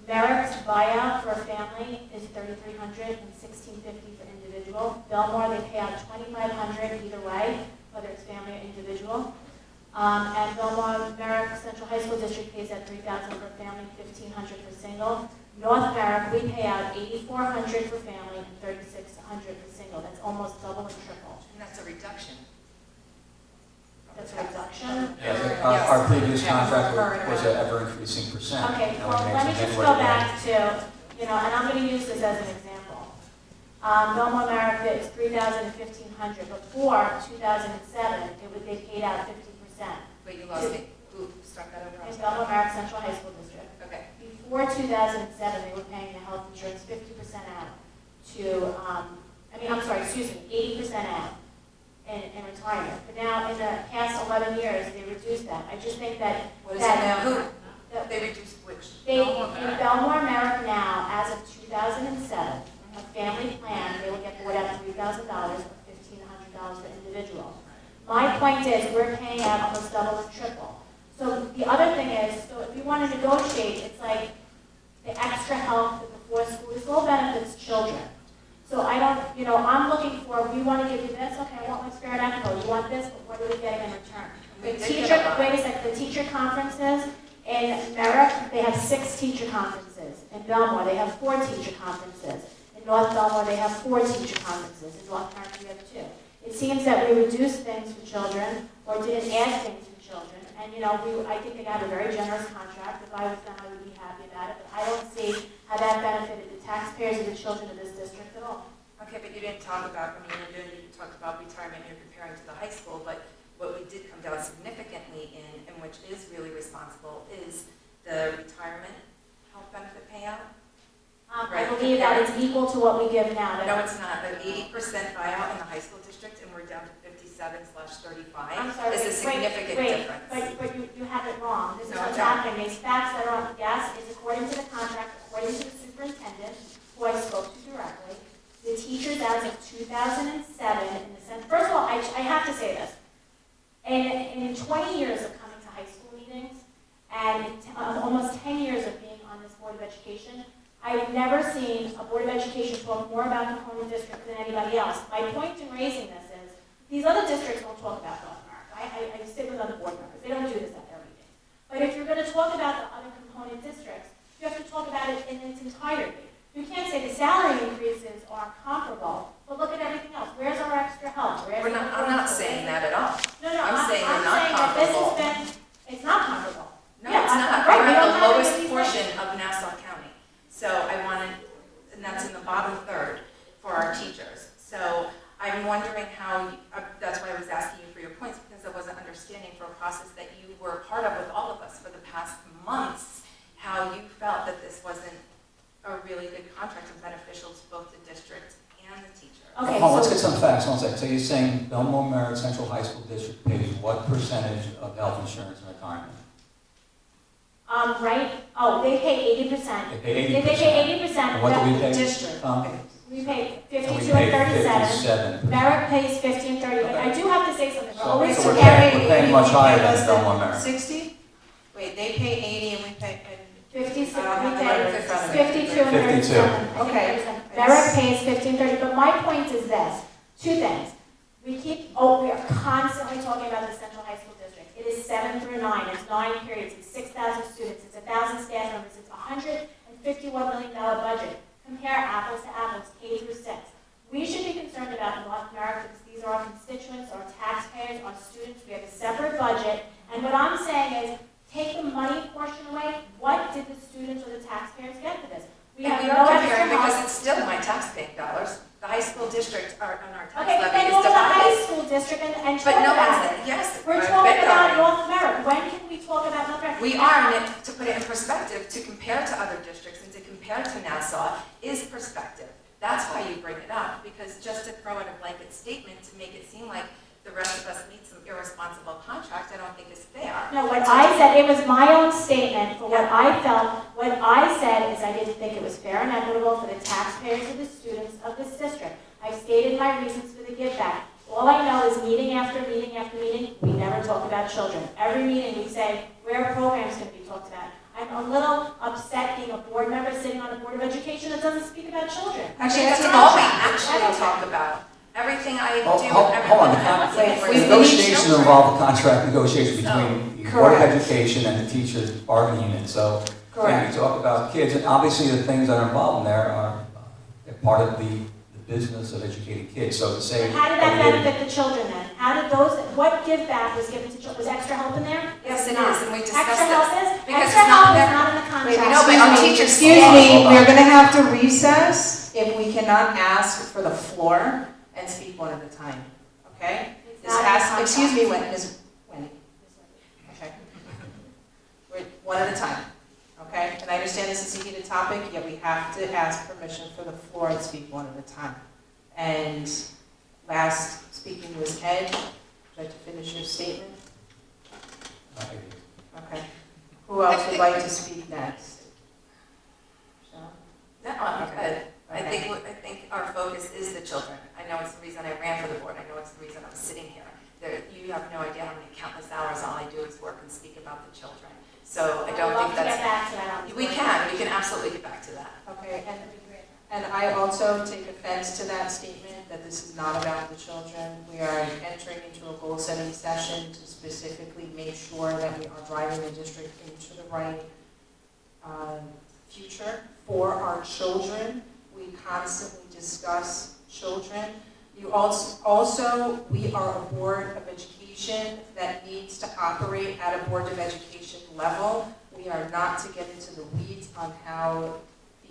Merrick's buyout for a family is $3,300 and $1,650 for individual. Belmore, they pay out $2,500 either way, whether it's family or individual. And Belmore, Merrick Central High School District pays out $3,000 for family, $1,500 for single. North Merrick, we pay out $8,400 for family and $3,600 for single. That's almost double and triple. And that's a reduction. That's a reduction. Yeah, our previous contract was an ever-increasing percent. Okay, Now well, it makes let me it just anywhere go near. back to, and I'm going to use this as an example. Belmore America is $3,000 and $1,500. Before 2007, they paid out 50%. Wait, you lost me. Ooh, start that over. In Belmore America Central High School District. Okay. Before 2007, they were paying the health insurance 50% out to, 80% out in retirement. But now, in the past 11 years, they reduced that. I just think that What is it now? Who? that They reduced which? in Belmore America now, as of 2007, a family plan, they will get bought out $3,000 or $1,500 for individual. My point is, we're paying out almost double and triple. So the other thing is, so if you want to negotiate, it's like the extra help, the before school, this all benefits children. So I don't, I'm looking for, we want to give you this, okay, I want my spirit equitable. You want this, but what are we getting in return? The wait a second, the teacher conferences, in Merrick, they have 6 teacher conferences. In Belmore, they have 4 teacher conferences. In North Belmore, they have 4 teacher conferences. In North Carolina, we have 2. It seems that we reduced things for children or didn't add things for children. And, I think they have a very generous contract. If I was them, I would be happy about it. But I don't see how that benefited the taxpayers or the children of this district at all. Okay, but you didn't talk about, you talked about retirement, you're comparing to the high school, but what we did come down significantly in, and which is really responsible, is the retirement health benefit payout. I believe that it's equal to what we give now. No, it's not. The 80% buyout in the high school district, and we're down to 57/35. I'm sorry, Is a significant difference. But you have it wrong. This is No, what's I don't. happening. These facts that are on, yes, is according to the contract, according to the superintendent, who I spoke to directly. The teachers as of 2007, in the sense, first of all, I have to say this. In 20 years of coming to high school meetings, and almost 10 years of being on this Board of Education, I've never seen a Board of Education talk more about component districts than anybody else. My point in raising this is, these other districts don't talk about North America. I sit with other board members. They don't do this at their meetings. But if you're going to talk about the other component districts, you have to talk about it in its entirety. You can't say the salary increases are comparable, But look at everything else. Where's our extra help? Where's I'm not saying that at all. No, I'm saying they're not that this has comparable. been, it's not comparable. No, Yeah, it's not. right, We're we at don't the have lowest any portion of Nassau County. So I wanted, and that's in the bottom third for our teachers. So I'm wondering how, that's why I was asking you for your points, because I wasn't understanding for a process that you were part of with all of us for the past months, how you felt that this wasn't a really good contract and beneficial to both the district and the teacher. Okay, Hold on, let's so- get some facts, one second. So you're saying Belmont Merit Central High School District pays what percentage of health insurance and retirement? Right, oh, they pay 80%. They pay 80%. They pay 80%. And what do we pay? District. We pay And 52 we and pay 37. 57%. Merrick pays 50 and 30, but I do have to say something. We're So always we're comparing paying much higher than Belmont Merit. 60? Wait, they pay 80 and we pay, 56, I don't have we the number in pay front of me. 52 and 52. 37. Okay. Merrick pays 50 and 30, but my point is this, two things. We are constantly talking about the Central High School District. It is 7 through 9, it's 9 periods, it's 6,000 students, it's 1,000 staff members, it's $151 million budget. Compare apples to apples, K through 6. We should be concerned about North America because these are our constituents, our taxpayers, our students. We have a separate budget. And what I'm saying is, take the money portion away. What did the students or the taxpayers get for this? We And have we no are extra comparing because help. it's still my taxpaying dollars. The high school district are on our tax Okay, but levy then is go to the high divided. school district and But talk no about one's, it. yes. We're I've talking been about going. North America. When can we talk about North America? We are, and to put it in perspective, to compare to other districts and to compare to Nassau is perspective. That's why you bring it up, because just to throw in a blanket statement to make it seem like the rest of us need some irresponsible contract, I don't think is fair. No, what I said, it was my own statement for what I felt. What I said is I didn't think it was fair and equitable for the taxpayers or the students of this district. I stated my reasons for the give back. All I know is meeting after meeting after meeting, we never talk about children. Every meeting we say, where are programs going to be talked about? I'm a little upset being a board member sitting on a board of education that doesn't speak about children. Actually, that's that's a all we contract. actually talk about. Everything I do, Hold everything. on, Wait, the negotiations involve a contract negotiation between the Board of Correct. Education and the teachers bargaining unit. So when Correct. we talk about kids, and obviously the things that are involved in there are they're part of the business of educating kids. So to say, How did that we didn't- benefit the children then? How did those, what give back was given to children? Was extra help in there? Yes, it Not. is, and we discussed Extra help this. is? Because Extra it's not help is there. not in the contract. No, but our teachers Excuse say- me, Hold on. we're gonna have to recess if we cannot ask for the floor and speak one at a time, okay? It's This not in the has, excuse me, contract. Ms. Wendy. Okay. We're one at a time, okay? And I understand this is a heated topic, yet we have to ask permission for the floor and speak one at a time. And last speaking was Ed. Would you like to finish your statement? Okay. Who else would like to speak next? Michelle? No, I'm good. I Okay. think our focus is the children. I know it's the reason I ran for the board. I know it's the reason I'm sitting here. You have no idea how many countless hours all I do is work and speak about the children. So I don't I'd love think to get that's. back to that. We can absolutely get back to that. Okay, and I also take offense to that statement, that this is not about the children. We are entering into a goal-setting session to specifically make sure that we are driving the district into the right future for our children. We constantly discuss children. You also, we are a board of education that needs to operate at a board of education level. We are not to get into the weeds on how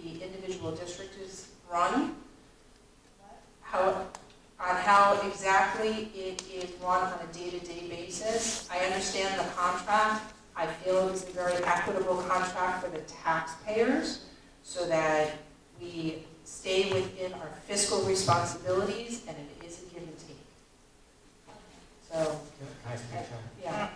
the individual district is run, on how exactly it is run on a day-to-day basis. I understand the contract. I feel it was a very equitable contract for the taxpayers so that we stay within our fiscal responsibilities, and it is a give and take. So, Can I speak, John? yeah.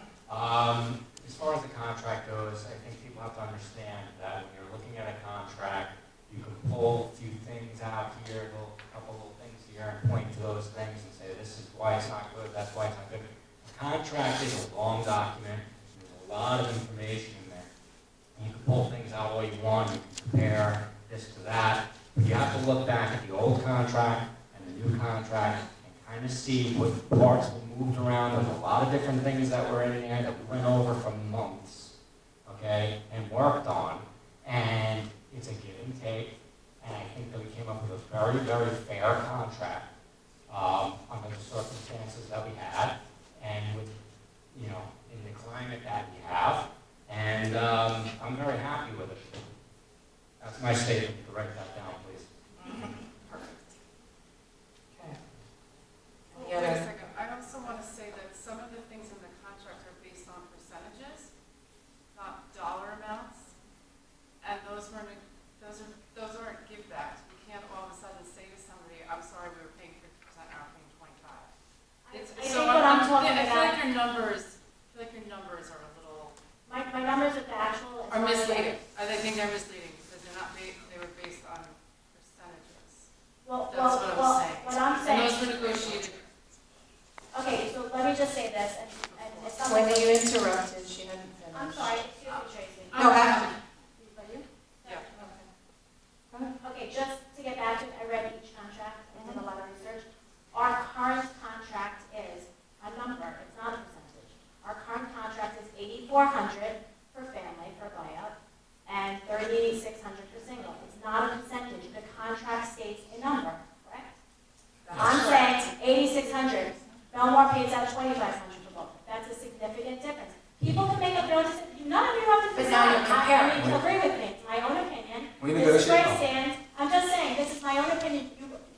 As far as the contract goes, I think people have to understand that when you're looking at a contract, you can pull a few things out here, a couple little things here, and point to those things and say, this is why it's not good, that's why it's not good. A contract is a long document, there's a lot of information in there. And you can pull things out all you want, you can compare this to that, but you have to look back at the old contract and the new contract and kind of see what parts were moved around. There's a lot of different things that were in there that we went over for months, okay, and worked on. And it's a give and take. and I think that we came up with a very, very fair contract under the circumstances that we had, and with, you know, in the climate that we have, and I'm very happy with it. That's my statement. You can write that down, please. Okay. Wait a second, I also want to say that some of the things in the contract are based on percentages, not dollar amounts. And those aren't givebacks. We can't all of a sudden say to somebody, I'm sorry, we were paying 50%, now we're paying 25. I think what I'm talking I feel about, like your numbers are a little, my numbers at the actual. are misleading. I think they're misleading because they're not they were based on percentages. Well, That's what I'm saying. what I'm And saying. those were negotiated. Okay, so let me just say this, and it's not. Wendy, you interrupted, she hadn't finished. I'm sorry, excuse me, Tracy. No, Ashley. Are you? Yeah. Okay, just to get back to it, I read each contract, I did a lot of research. Our current contract is a number, it's not a percentage. Our current contract is $8,400 for family, for buyout, and $3,600 for single. It's not a percentage, the contract states a number, correct? I'm saying $8,600, Belmar pays out $2,500 for both. That's a significant difference. People can make up their own decision, none of you have to But decide. now you're comparing. I mean, agree with me, it's my own opinion. We This is where I negotiate. stand. I'm just saying, this is my own opinion.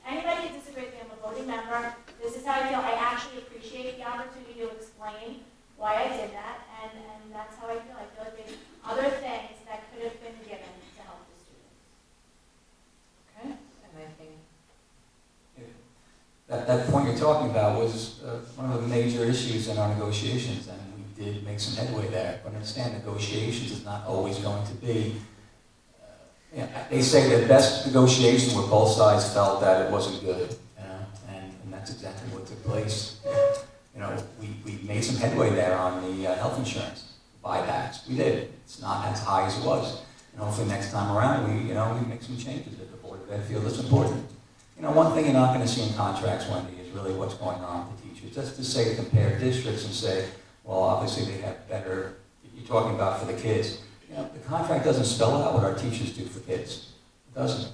Anybody can disagree with me, I'm a voting member. This is how I feel. I actually appreciate the opportunity to explain why I did that, and that's how I feel. I feel like there's other things that could have been given to help the students. Okay, and I think, That point you're talking about was one of the major issues in our negotiations, and we did make some headway there. But understand, negotiations is not always going to be. They say the best negotiation where both sides felt that it wasn't good, you know, and that's exactly what took place. You know, we made some headway there on the health insurance buybacks. We did. It's not as high as it was. And hopefully next time around, we make some changes if the Board of Ed feels it's important. You know, one thing you're not going to see in contracts, Wendy, is really what's going on with the teachers. Just to say, to compare districts and say, well, obviously they have better, you're talking about for the kids. You know, the contract doesn't spell out what our teachers do for kids. It doesn't.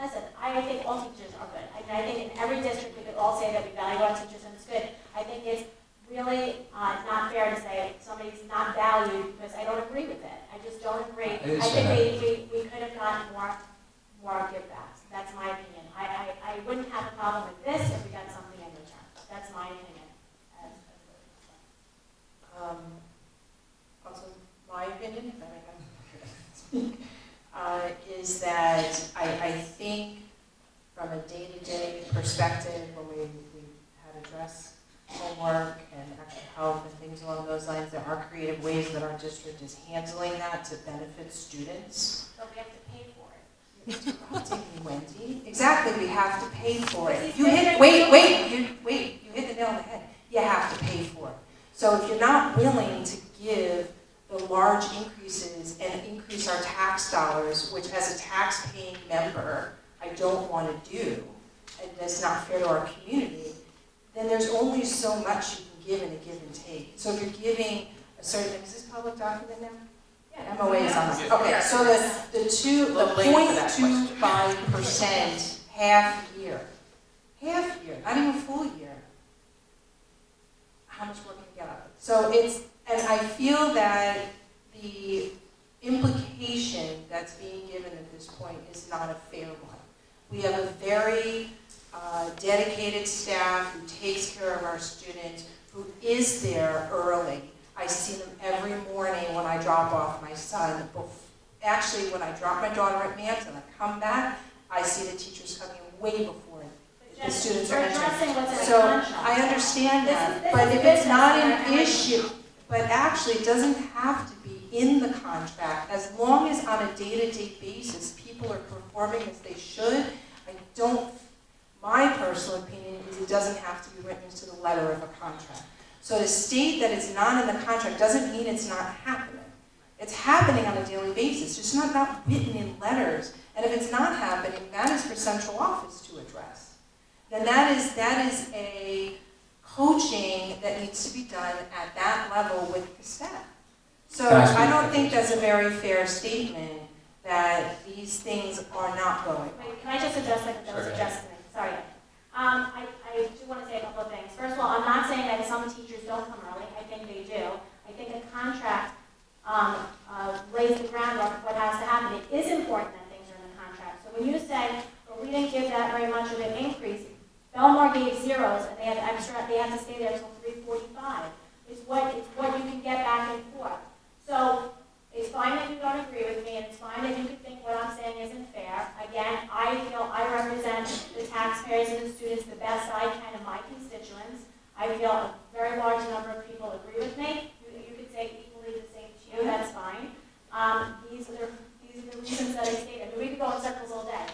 Listen, I think all teachers are good. I think in every district we could all say that we value our teachers and it's good. I think it's really not fair to say somebody's not valued because I don't agree with it. I just don't agree. I think we could have gotten more givebacks. That's my opinion. I wouldn't have a problem with this if we got something in return. That's my opinion. also my opinion, if I may speak, is that I think from a day-to-day perspective, when we had addressed homework and actual help and things along those lines, there are creative ways that our district is handling that to benefit students. So we have to pay for it. You're interrupting me, Wendy. Exactly, we have to pay for it. But You hit the nail on the head. You have to pay for it. So if you're not willing to give the large increases and increase our tax dollars, which as a tax-paying member, I don't want to do, and that's not fair to our community, then there's only so much you can give in a give and take. So if you're giving a certain, is this public document now? Yeah, MOA is on it. Okay, so the 0.25% half year, not even full year, how much work can you get out of it? So and I feel that the implication that's being given at this point is not a fair one. We have a very dedicated staff who takes care of our students, who is there early. I see them every morning when I drop off my son. Actually, when I drop my daughter at Manson, I come back, I see the teachers coming way before the students are entering. So I understand that, but if it's not an issue, but actually it doesn't have to be in the contract, as long as on a day-to-day basis people are performing as they should. My personal opinion is it doesn't have to be written into the letter of a contract. So to state that it's not in the contract doesn't mean it's not happening. It's happening on a daily basis, just not written in letters. And if it's not happening, that is for central office to address. Then that is a coaching that needs to be done at that level with the staff. So I don't think that's a very fair statement that these things are not going on. Wait, can I just address that was Sure. addressed to me? Sorry. I do want to say a couple of things. First of all, I'm not saying that some teachers don't come early. I think they do. I think a contract lays the groundwork of what has to happen. It is important that things are in the contract. So when you say, well, we didn't give that very much of an increase, Belmar gave zeros and they have to stay there until 3:45. It's what you can get back and forth. So it's fine that you don't agree with me, and it's fine that you can think what I'm saying isn't fair. Again, I feel I represent the taxpayers and the students the best I can of my constituents. I feel a very large number of people agree with me. You could say equally the same to you, that's fine. These are the reasons that I stated. I mean, we could go in circles all day.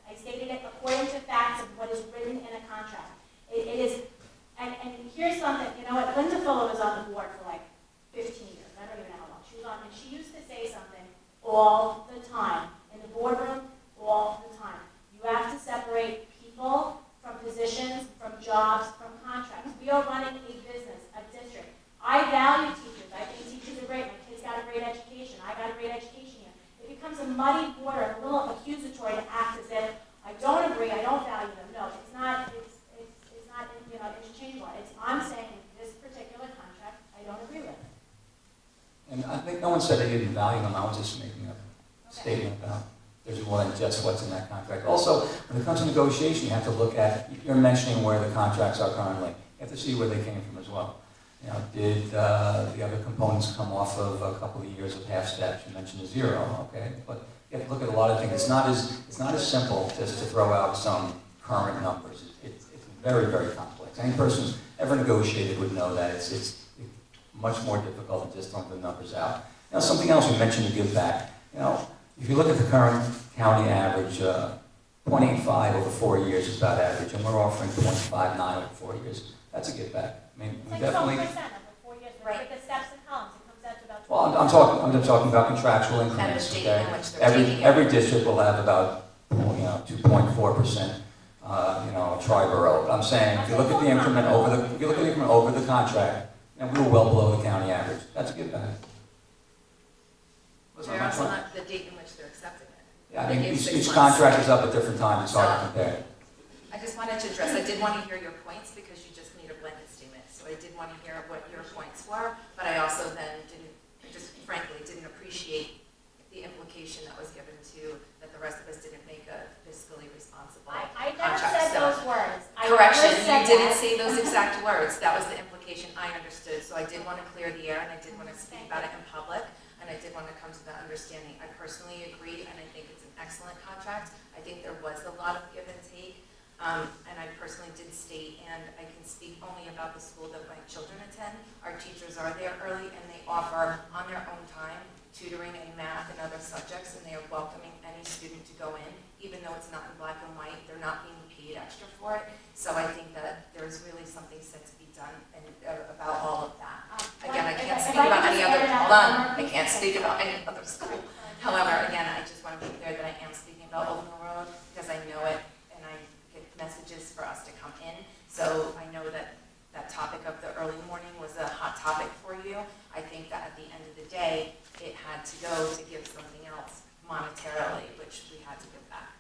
I stated it according to facts of what is written in a contract. It is, and here's something, you know what, Linda Fuller was on the board for like 15 years. I don't even know how long she was on, and she used to say something all the time, in the boardroom, all the time. You have to separate people from positions, from jobs, from contracts. We are running a business, a district. I value teachers. I think teachers are great. My kids got a great education. I got a great education here. It becomes a muddy border, a little accusatory to act as if I don't agree, I don't value them. No, it's not, you know, interchangeable. I'm saying this particular contract, I don't agree with. And I think no one said they didn't value them. I was just making a statement about there's more than just what's in that contract. Also, when it comes to negotiation, you have to look at, you're mentioning where the contracts are currently. You have to see where they came from as well. You know, did the other components come off of a couple of years of half steps? You mentioned a zero, okay, but you have to look at a lot of things. It's not as simple just to throw out some current numbers. It's very, very complex. Any person who's ever negotiated would know that it's much more difficult than just throwing the numbers out. Now, something else we mentioned to give back. You know, if you look at the current county average, 0.85 over 4 years is about average, and we're offering 0.59 over 4 years. That's a give back. I mean, It's we like definitely. 12% over 4 years. Right. With the steps and columns, it comes out to about 12%. Well, I'm talking about contractual And increments. the date Okay? in which they're taking it. Every district will have about 2.4%. Triborough. I'm saying if you look at the increment over the contract, and we were well below the county average. That's a give back. They're also not the date in which they're accepting it. Yeah, I They mean, gave 6 each months. contract is up at different times. It's hard to compare. I just wanted to address, I did want to hear your points because you just made a blanket statement. So I did want to hear what your points were, but I also then frankly didn't appreciate the implication that was given to that the rest of us didn't make a fiscally responsible I never contract. said So- those words. I Correction, never said you didn't that. say those exact words. That was the implication I understood. So I did want to clear the air and I did want to speak about it in public and I did want to come to that understanding. I personally agree and I think it's an excellent contract. I think there was a lot of give and take. And I personally did state, and I can speak only about the school that my children attend. Our teachers are there early and they offer on their own time tutoring in math and other subjects, and they are welcoming any student to go in, even though it's not in black and white. They're not being paid extra for it. So I think that there's really something said to be done about all of that. Again, I can't speak about any other, hold on, I can't speak about any other school. However, again, I just want to be clear that I am speaking about Old Mill Road because I know it and I get messages for us to come in. So I know that that topic of the early morning was a hot topic for you. I think that at the end of the day, it had to go to give something else monetarily, which we had to give back.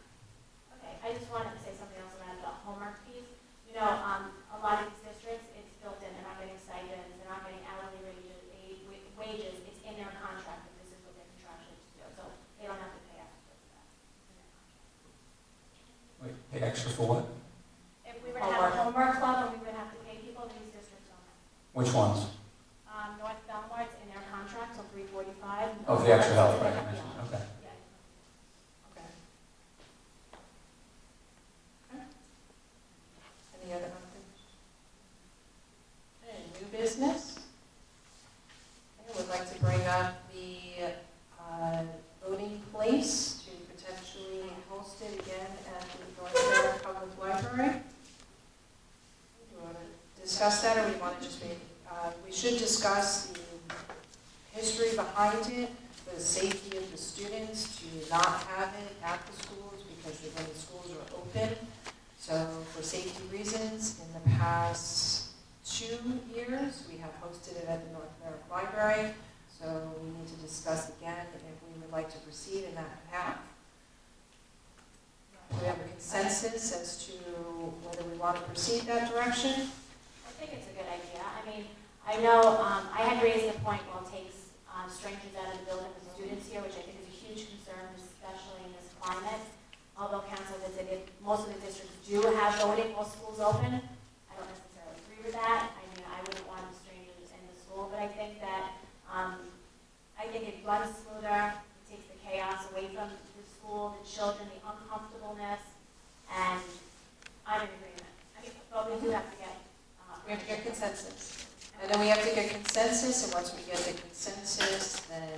Okay, I just wanted to say something else about the homework piece. You know, a lot of these districts, it's built in, they're not getting stipends, they're not getting hourly wages, it's in their contract that this is what they're contractually to do, so they don't have to pay extra for that in their contract. Wait, pay extra for what? If we were to have a homework club and we would have to pay people, these districts don't. Which ones? North Belmart's in their contract till 3:45. Oh, the extra help, right? I mentioned. Okay. Yeah. Okay. Any other items? Okay, new business. I would like to bring up the voting place to potentially host it again at the North Carolina Public Library. Do you want to discuss that, or we want to just make, we should discuss the history behind it, the safety of the students to not have it at the schools because when the schools are open. So for safety reasons, in the past 2 years, we have hosted it at the North American Library. So we need to discuss again if we would like to proceed in that path. Do we have a consensus as to whether we want to proceed that direction? I think it's a good idea. I mean, I know, I had raised the point, well, it takes strangers out of the building with students here, which I think is a huge concern, especially in this climate. Although council visited, most of the districts do have voting while school's open. I don't necessarily agree with that. I mean, I wouldn't want strangers in the school, but I think that, I think it runs smoother, it takes the chaos away from the school, the children, the uncomfortableness, and I'm in agreement. I mean, but we do have to get. We have to get consensus. And then we have to get consensus, and once we get the consensus, then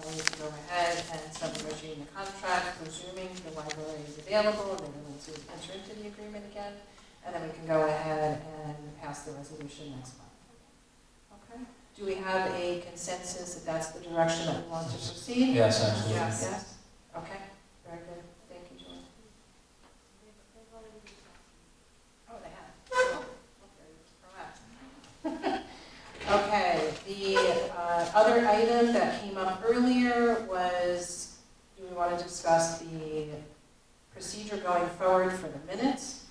we need to go ahead and start negotiating the contract, presuming the library is available, they're willing to enter into the agreement again, and then we can go ahead and pass the resolution next month. Okay? Do we have a consensus that that's the direction that we want to proceed? Yes, absolutely. Yes? Okay, very good. Thank you, Julie. Oh, they have. Oh, okay. Okay, the other item that came up earlier was, do we want to discuss the procedure going forward for the minutes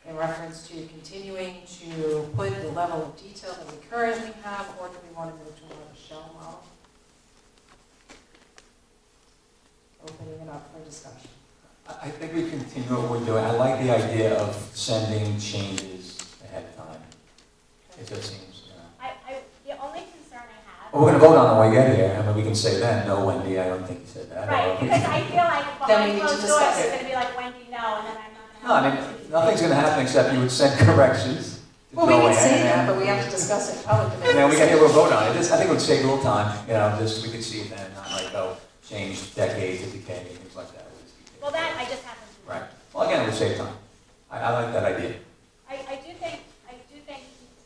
in reference to continuing to put the level of detail that we currently have, or do we want to move to more of a shell model? Opening it up for discussion. I think we continue what we're doing. I like the idea of sending changes ahead of time. It just seems, you know. The only concern I have. Well, we're going to vote on it when we get here. I mean, we can say then, no, Wendy, I don't think you said that. Right, because I feel like Then we behind need to closed doors, discuss it's it. going to be like, Wendy, no, and then I'm not going to. No, I mean, nothing's going to happen except you would send corrections. to Well, we go can ahead say and- that, but we have to discuss it publicly. And then we got here, we'll vote on it. I think it would save a little time, you know, just, we could see it then, not like, oh, change decades of decay and things like that. Well, that, I just happen to. Right. Well, again, it would save time. I like that idea. I do think,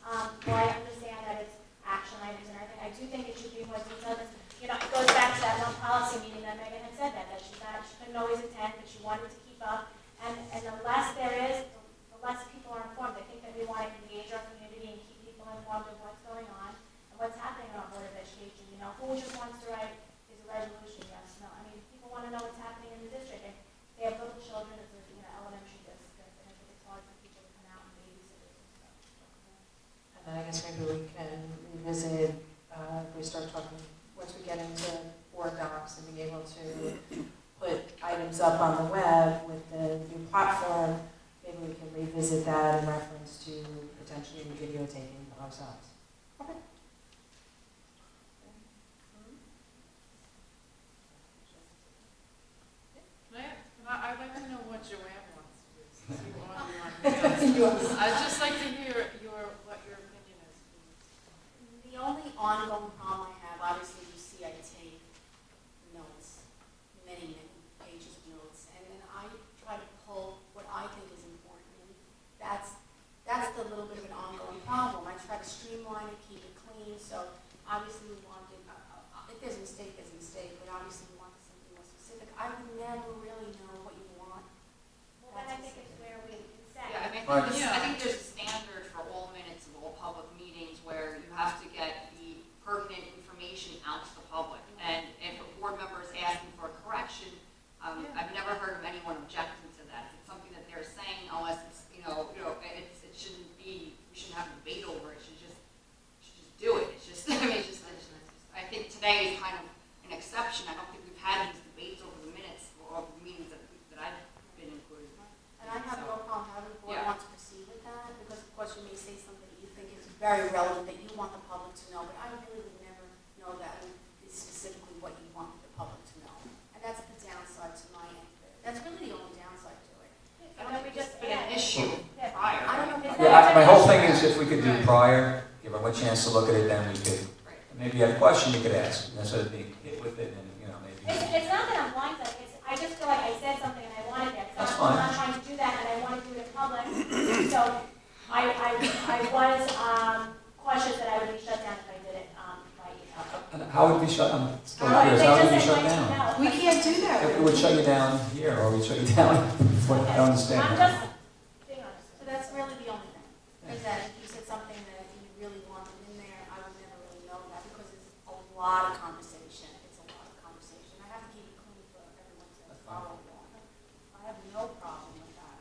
well, I understand that it's action items and everything, I do think it should be more detailed. You know, it goes back to that one policy meeting that Megan had said that she couldn't always attend, but she wanted to keep up. And the less there is, the less people are informed. I think that we want to engage our community and keep people informed of what's going on and what's happening in our Board of Education. You know, who just wants to write, is a resolution, yes, no. I mean, people want to know what's happening in the district. And they have little children, it's a, you know, elementary district, and I think it's hard for people to come out and babysitters and stuff. And then I guess maybe we can revisit, if we start talking, once we get into Word docs and being able to put items up on the web with the new platform, maybe we can revisit that in reference to potentially videotaping ourselves. Okay. I'd like to know what Joanne wants to do, since you want to. I'd just like to hear what your opinion is, please. The only ongoing problem I have, obviously you see I take notes, many pages of notes, and then I try to pull what I think is important. And that's the little bit of an ongoing problem. I try to streamline it, keep it clean, so obviously we want it, if there's a mistake, there's a mistake, but obviously we want something more specific. I would never really know what you want. Well, then I think it's where we consent. Yeah, I mean, Right. I think there's a standard for all minutes of all public meetings where you have to get the pertinent information out to the public. And if a board member is asking for a correction, I've never heard of anyone objecting to that. If it's something that they're saying, unless it's, it shouldn't be, we shouldn't have a debate over it, should just do it. It's just, I mean, I think today is kind of an exception. I don't think we've had these debates over the minutes or over the meetings that I've been included in. And I have no problem having the board Yeah. want to proceed with that, because of course you may say something that you think is very relevant, that you want the public to know, but I really would never know that is specifically what you want the public to know. And that's the downside to my end of it. That's really the only downside to it. I don't think it's been an issue prior. I don't know if Yeah, my whole thing is if we could do prior, give them a chance to look at it, then we could, maybe you have a question you could ask, instead of being hit with it and, maybe. It's not that I'm blindsided, I just feel like I said something and I wanted it. That's I'm fine. not trying to do that and I want to do it in public. So I was cautious that I would be shut down if I did it by email. And how would we shut, I'm still They curious, how would we just shut said, "Let you down? know." We can't do that. It would shut you down here, or we shut you down, I don't understand. I'm just being honest. So that's really the only thing, is that if you said something that you really wanted in there, I would never really know that, because it's a lot of conversation. It's a lot of conversation. I have to keep it clean for everyone to follow along. I have no problem with that.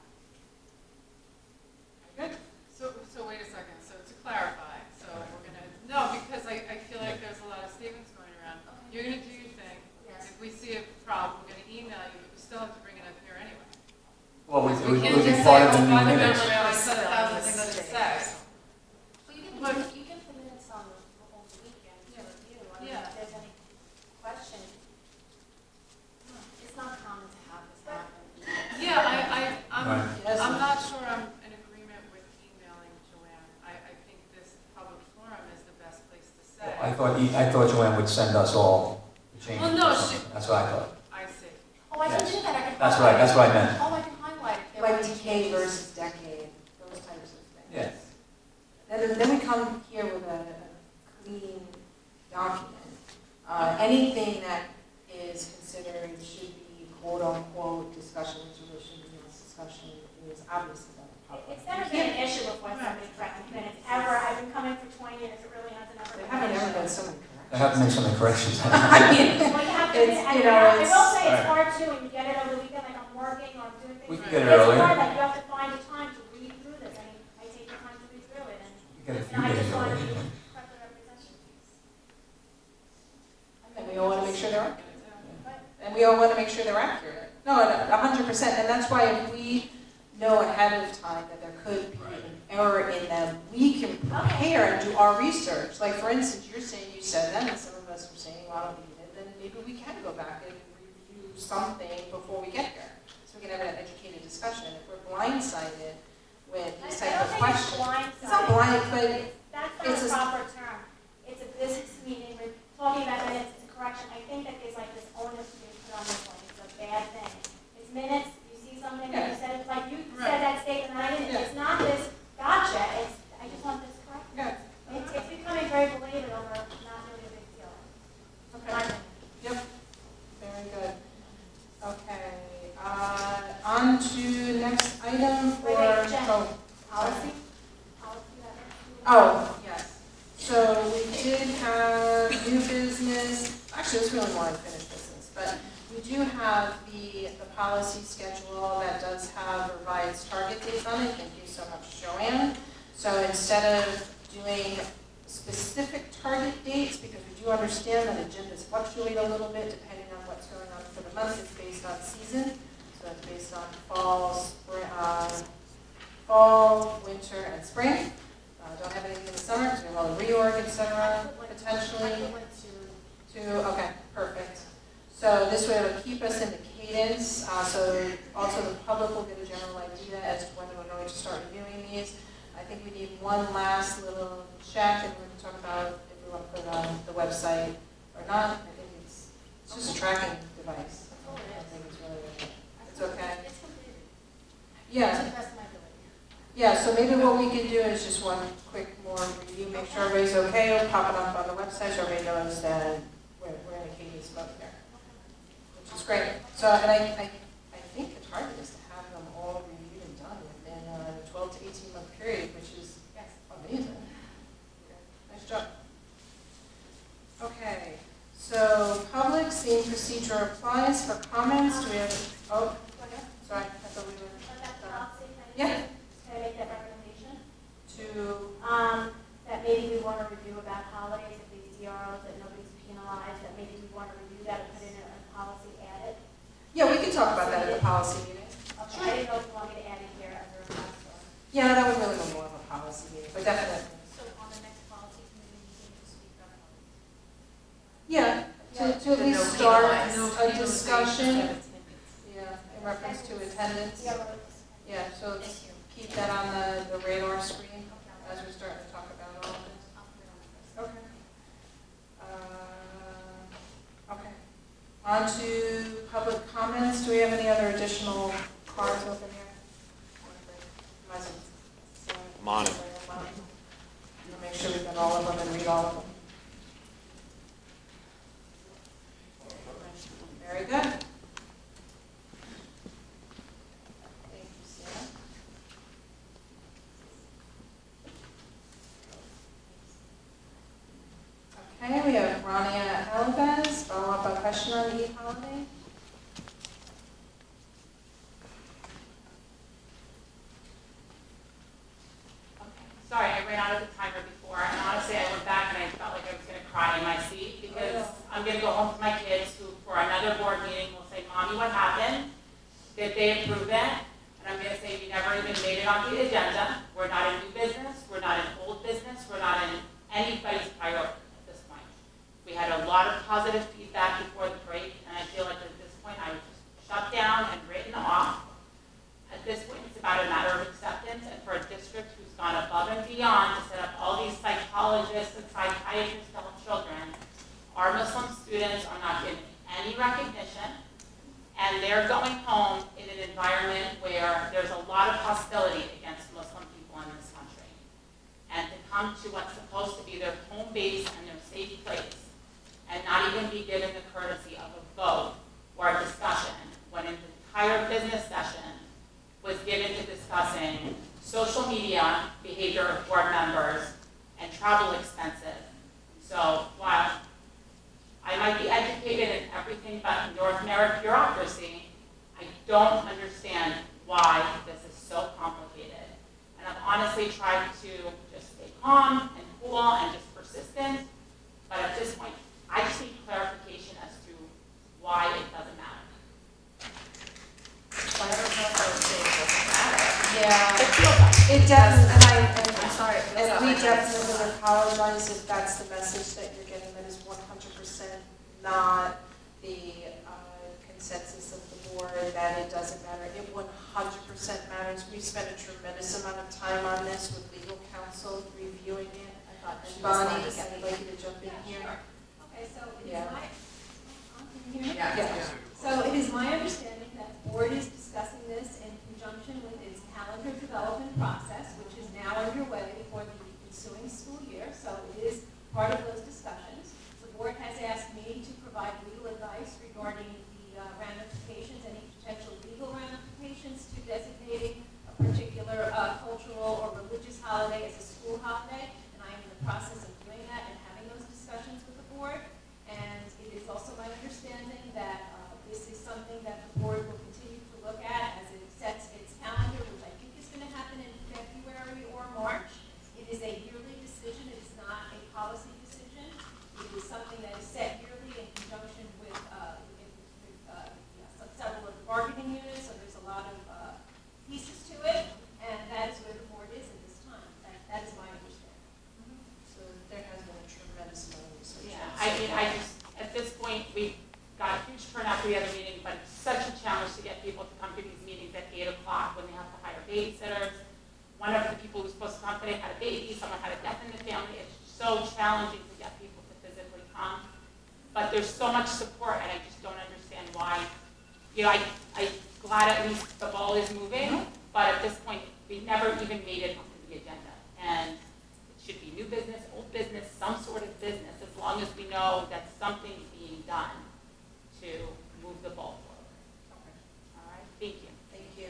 Good. So wait a second, so to clarify, so we're gonna, no, because I feel like there's a lot of statements going around. You're gonna do your thing. Yes. If we see a problem, we're gonna email you, but we still have to bring it up here anyway. Well, We it can't would be just part say, of the oh, by new the minutes. memorandum, I said 1,000 things that it says. Well, you get the minutes on the over the weekend to review. I mean, Yeah. if there's any question, it's not common to have this happen. Yeah, Right. I'm not sure I'm in agreement with emailing Joanne. I think this public forum is the best place to say. I thought Joanne would send us all the changes. Well, no, or something. That's what I thought. I see. Oh, I can Yes. do that. I can That's highlight right, that's it. what I meant. Oh, I can highlight it. Like decade versus decade, those types of things. Yeah. And then we come here with a clean document. Anything that is considered should be quote unquote discussion, resolution, discussion is obviously not the public. It's never been an issue before somebody correcting minutes, ever. I've been coming for 20 years, it really hasn't ever There been an haven't ever issue. been so many corrections. There have been some corrections. I mean, Well, you have to, It's, I you mean, know, I it's- will say it's Right. hard too, when you get it over the weekend, like I'm working or I'm doing things. We can get it It's earlier. hard, like you have to find the time to read through this, I mean, I take the time to read through it, and, Get a few I days just want to earlier. be correctly represented. And we all want to make sure they're accurate. And we all want to make sure they're accurate. No, 100%. And that's why if we know ahead of time that there could be an error in them, we can prepare and do our research. Like, for instance, you're saying you said that, and some of us were saying, well, I don't need it, then maybe we can go back and review something before we get there. So we can have an educated discussion. If we're blindsided with these type of questions. It's not blind, but That's it's not a- a proper term. It's a business meeting, we're talking about minutes, it's a correction. I think that there's like this onus being put on this one, it's a bad thing. It's minutes, you see something, and you said it, like you said that statement, and I didn't, Yeah. it's not this gotcha, it's, I just want this corrected. Yeah. It's becoming very belated over not really a big deal. Okay. My opinion. Yep, very good. Okay, on to next item for, Wait, Jen. oh, Policy? Policy that. oh, yes. So we did have new business, actually, it's really more unfinished business, but we do have the policy schedule that does have revised target dates on it. Thank you so much, Joanne. So instead of doing specific target dates, because we do understand that agendas fluctuate a little bit depending on what's going on for the month, it's based on season. So it's based on fall, winter, and spring. Don't have anything in the summer because we have all the reorg, et cetera, potentially. Okay, perfect. So this way it'll keep us in the cadence. So also the public will get a general idea as to when we're going to start reviewing these. I think we need one last little check, and we can talk about if we want to put it on the website or not. I think it's just a tracking device. I think it's really, it's okay. It's completed. Yeah. To the best of my ability. Yeah, so maybe what we can do is just one quick more review, make sure everybody's okay, we'll pop it up on the website so everybody knows that we're in a cadence mode here, which is great. So, and I think the target is to have them all reviewed and done within a 12 to 18 month period, which is amazing. Nice job. Okay, so public same procedure applies for comments. Do we have, oh, sorry, I thought we were But that done. policy, can I- Yeah. Can I make that recommendation? To, That maybe we want to review about holidays, if these DROs, that nobody's penalized, that maybe we want to review that and put in a policy added. yeah, we can talk about that at the policy meeting. Okay, I didn't know if you want me to add it here under a request or. Yeah, that would really be more of a policy meeting, but definitely. So on the next policy committee meeting, to speak about it. Yeah, to at least start a discussion, yeah, in reference to attendance. Yeah, so let's keep that on the radar screen as we're starting to talk about all of this. I'll put it on the first. Okay. Okay. On to public comments. Do we have any other additional cards open here? I'm on it. We'll make sure we got all of them and read all of them. Very good. Thank you, Sarah. Okay, we have Rania Alves, follow up on question on the Eid holiday. Sorry, I ran out of the timer before, and honestly, I went back and I felt like I was gonna cry in my seat, because I'm gonna go home to my kids who, for another board meeting, will say, Mommy, what happened? Did they approve it? And I'm gonna say, you never even made it onto the agenda. We're not in new business, we're not in old business, we're not in anybody's priority at this point. We had a lot of positive feedback before the break, and I feel like at this point, I was just shut down and written off. At this point, it's about a matter of acceptance, and for a district who's gone above and beyond to set up all these psychologists and psychiatrists to help children, our Muslim students are not given any recognition, and they're going home in an environment where there's a lot of hostility against Muslim people in this country. And to come to what's supposed to be their home base and their safe place, and not even be given the courtesy of a vote or a discussion, when an entire business session was given to discussing social media behavior of board members and travel expenses. So while I might be educated in everything but North American bureaucracy, I don't understand why this is so complicated. And I've honestly tried to just stay calm and cool and just persistent, but at this point, I just need clarification as to why it doesn't matter. I don't know if I would say it doesn't matter. Yeah, It feels like it definitely, I'm sorry, it feels and that we way. definitely apologize if that's the message that you're getting, that is 100% not the consensus of the board, that it doesn't matter. It 100% matters. We spent a tremendous amount of time on this with legal counsel, reviewing it. I thought she was Bonnie, going to I'd like you to jump in here. Okay, so it is Yeah. my, can you hear me? Yeah. So it is my understanding that the board is discussing this in conjunction with its calendar development process, which is now underway for the ensuing school year. So it is part of those discussions. The board has asked me to provide legal advice regarding the ramifications, any potential legal ramifications to designating a particular cultural or religious holiday as a school holiday. And I am in the process of doing that and having those discussions with the board. And it is also my understanding that this is something that the board will continue to look at as it sets its calendar, which I think is going to happen in February or March. It is a yearly decision. It is not a policy decision. It is something that is set yearly in conjunction with several of the bargaining units. So there's a lot of pieces to it, and that is where the board is at this time. That is my understanding. So there has been a tremendous amount of research. Yeah, I mean, I just, at this point, we got a huge turnout for the other meeting, but it's such a challenge to get people to come to these meetings at 8 o'clock when they have to hire babysitters. One of the people who was supposed to come today had a baby, someone had a death in the family. It's so challenging to get people to physically come. But there's so much support, and I just don't understand why. You know, I'm glad at least the ball is moving, but at this point, we never even made it onto the agenda. And it should be new business, old business, some sort of business, as long as we know that something's being done to move the ball forward. All right, thank you. Thank you.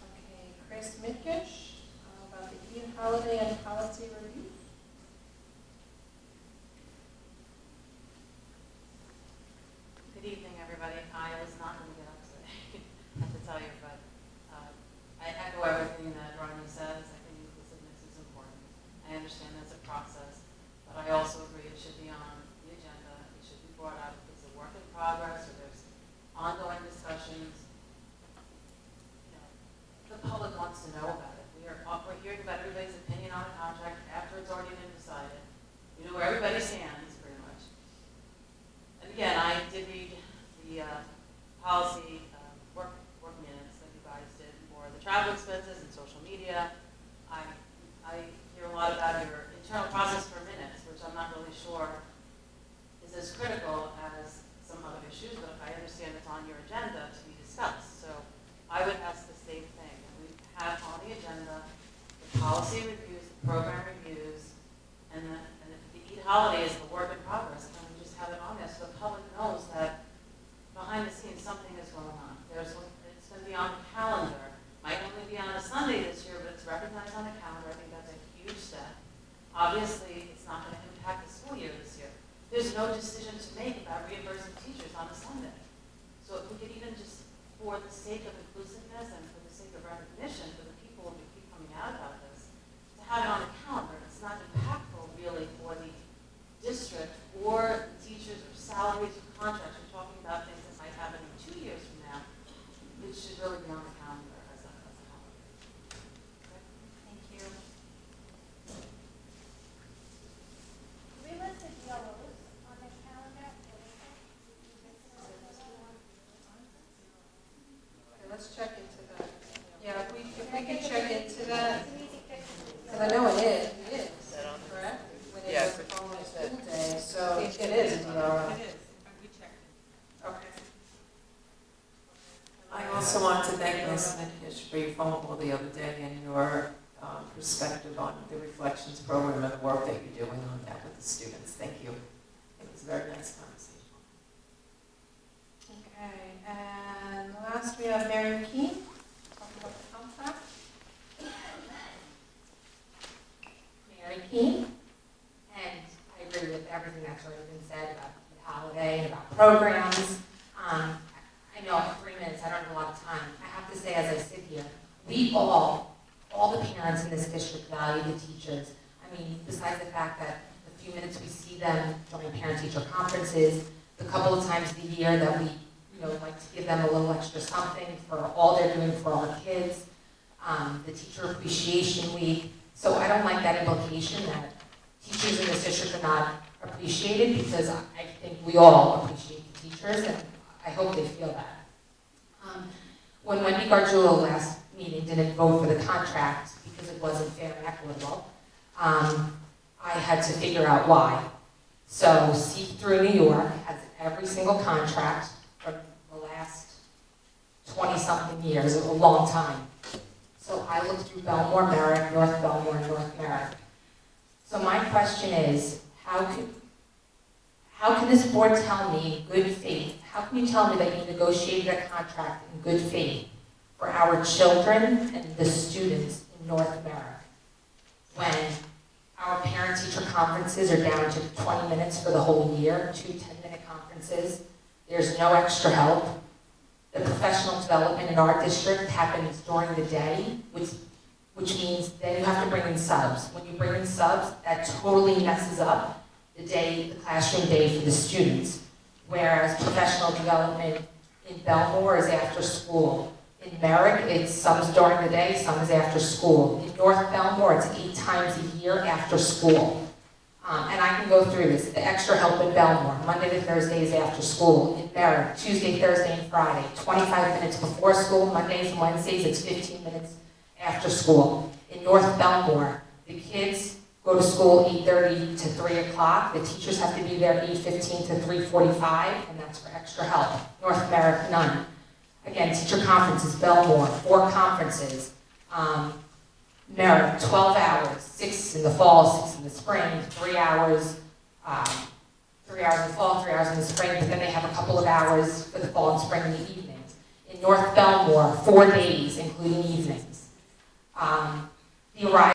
Okay, Chris Mitkish, about the Eid holiday and policy review. Good evening, everybody. I was not going to get up today, I have to tell you, but I echo everything that Ronnie says. I think inclusiveness is important. I understand that's a process, but I also agree it should be on the agenda. It should be brought up. It's a work in progress, or there's ongoing discussions. You know, the public wants to know about it. We're hearing about everybody's opinion on a contract after it's already been decided. You know where everybody stands, pretty much. And again, I did read the policy work minutes that you guys did for the travel expenses and social media. I hear a lot about your internal process for minutes, which I'm not really sure is as critical as some other issues, but I understand it's on your agenda to be discussed. So I would ask the same thing. We have on the agenda the policy reviews, the program reviews, and the Eid holiday is the work in progress. Can we just have it on there so the public knows that behind the scenes something is going on? It's going to be on the calendar. Might only be on a Sunday this year, but it's recognized on the calendar. I think that's a huge step. Obviously, it's not going to impact the school year this year. There's no decision to make about reimbursing teachers on a Sunday. So if we could even just, for the sake of inclusiveness and for the sake of recognition for the people who keep coming out about this, to have it on the calendar. It's not impactful really for the district or the teachers or salaries or contracts. We're talking about things that might happen in 2 years from now. It should really be on the calendar as a holiday. Okay? Thank you. Do we list the DLOs on the calendar? Okay, let's check into that. Yeah, if we could check into that, because I know it is, correct? When it was the following school day, so it is a DRO. It is, we checked it. Okay. I also want to thank Ms. Midkish for your phone call the other day and your perspective on the Reflections program and the work that you're doing on that with the students. Thank you. It was a very nice conversation. Okay, and last we have Mary Keene, talking about the contract. Mary Keene, and I agree with everything that's already been said about the holiday and about programs. I know 3 minutes, I don't have a lot of time. I have to say, as I sit here, we all the parents in this district value the teachers. I mean, besides the fact that the few minutes we see them during parent-teacher conferences, the couple of times a year that we, like to give them a little extra something for all they're doing for our kids, the Teacher Appreciation Week. So I don't like that implication that teachers in this district are not appreciated, because I think we all appreciate the teachers, and I hope they feel that. When Wendy Gargiulo last meeting didn't vote for the contract because it wasn't fair and equitable, I had to figure out why. So See-Through New York has every single contract for the last 20-something years, a long time. So I looked through Belmore, Merrick, North Belmore, and North Merrick. So my question is, how can this board tell me in good faith, how can you tell me that you negotiated a contract in good faith for our children and the students in North Merrick when our parent-teacher conferences are down to 20 minutes for the whole year, 2 10-minute conferences, there's no extra help. The professional development in our district happens during the day, which means then you have to bring in subs. When you bring in subs, that totally messes up the classroom day for the students. Whereas professional development in Belmore is after school. In Merrick, it's some is during the day, some is after school. In North Belmore, it's 8 times a year after school. And I can go through this. The extra help in Belmore, Monday to Thursday is after school. In Merrick, Tuesday, Thursday, and Friday, 25 minutes before school. Mondays and Wednesdays, it's 15 minutes after school. In North Belmore, the kids go to school 8:30 to 3 o'clock. The teachers have to be there 8:15 to 3:45, and that's for extra help. North Merrick, none. Again, teacher conferences, Belmore, 4 conferences. Merrick, 12 hours, 6 in the fall, 6 in the spring, 3 hours, 3 hours in the fall, 3 hours in the spring, but then they have a couple of hours for the fall and spring in the evenings. In North Belmore, 4 days, including evenings. The arrival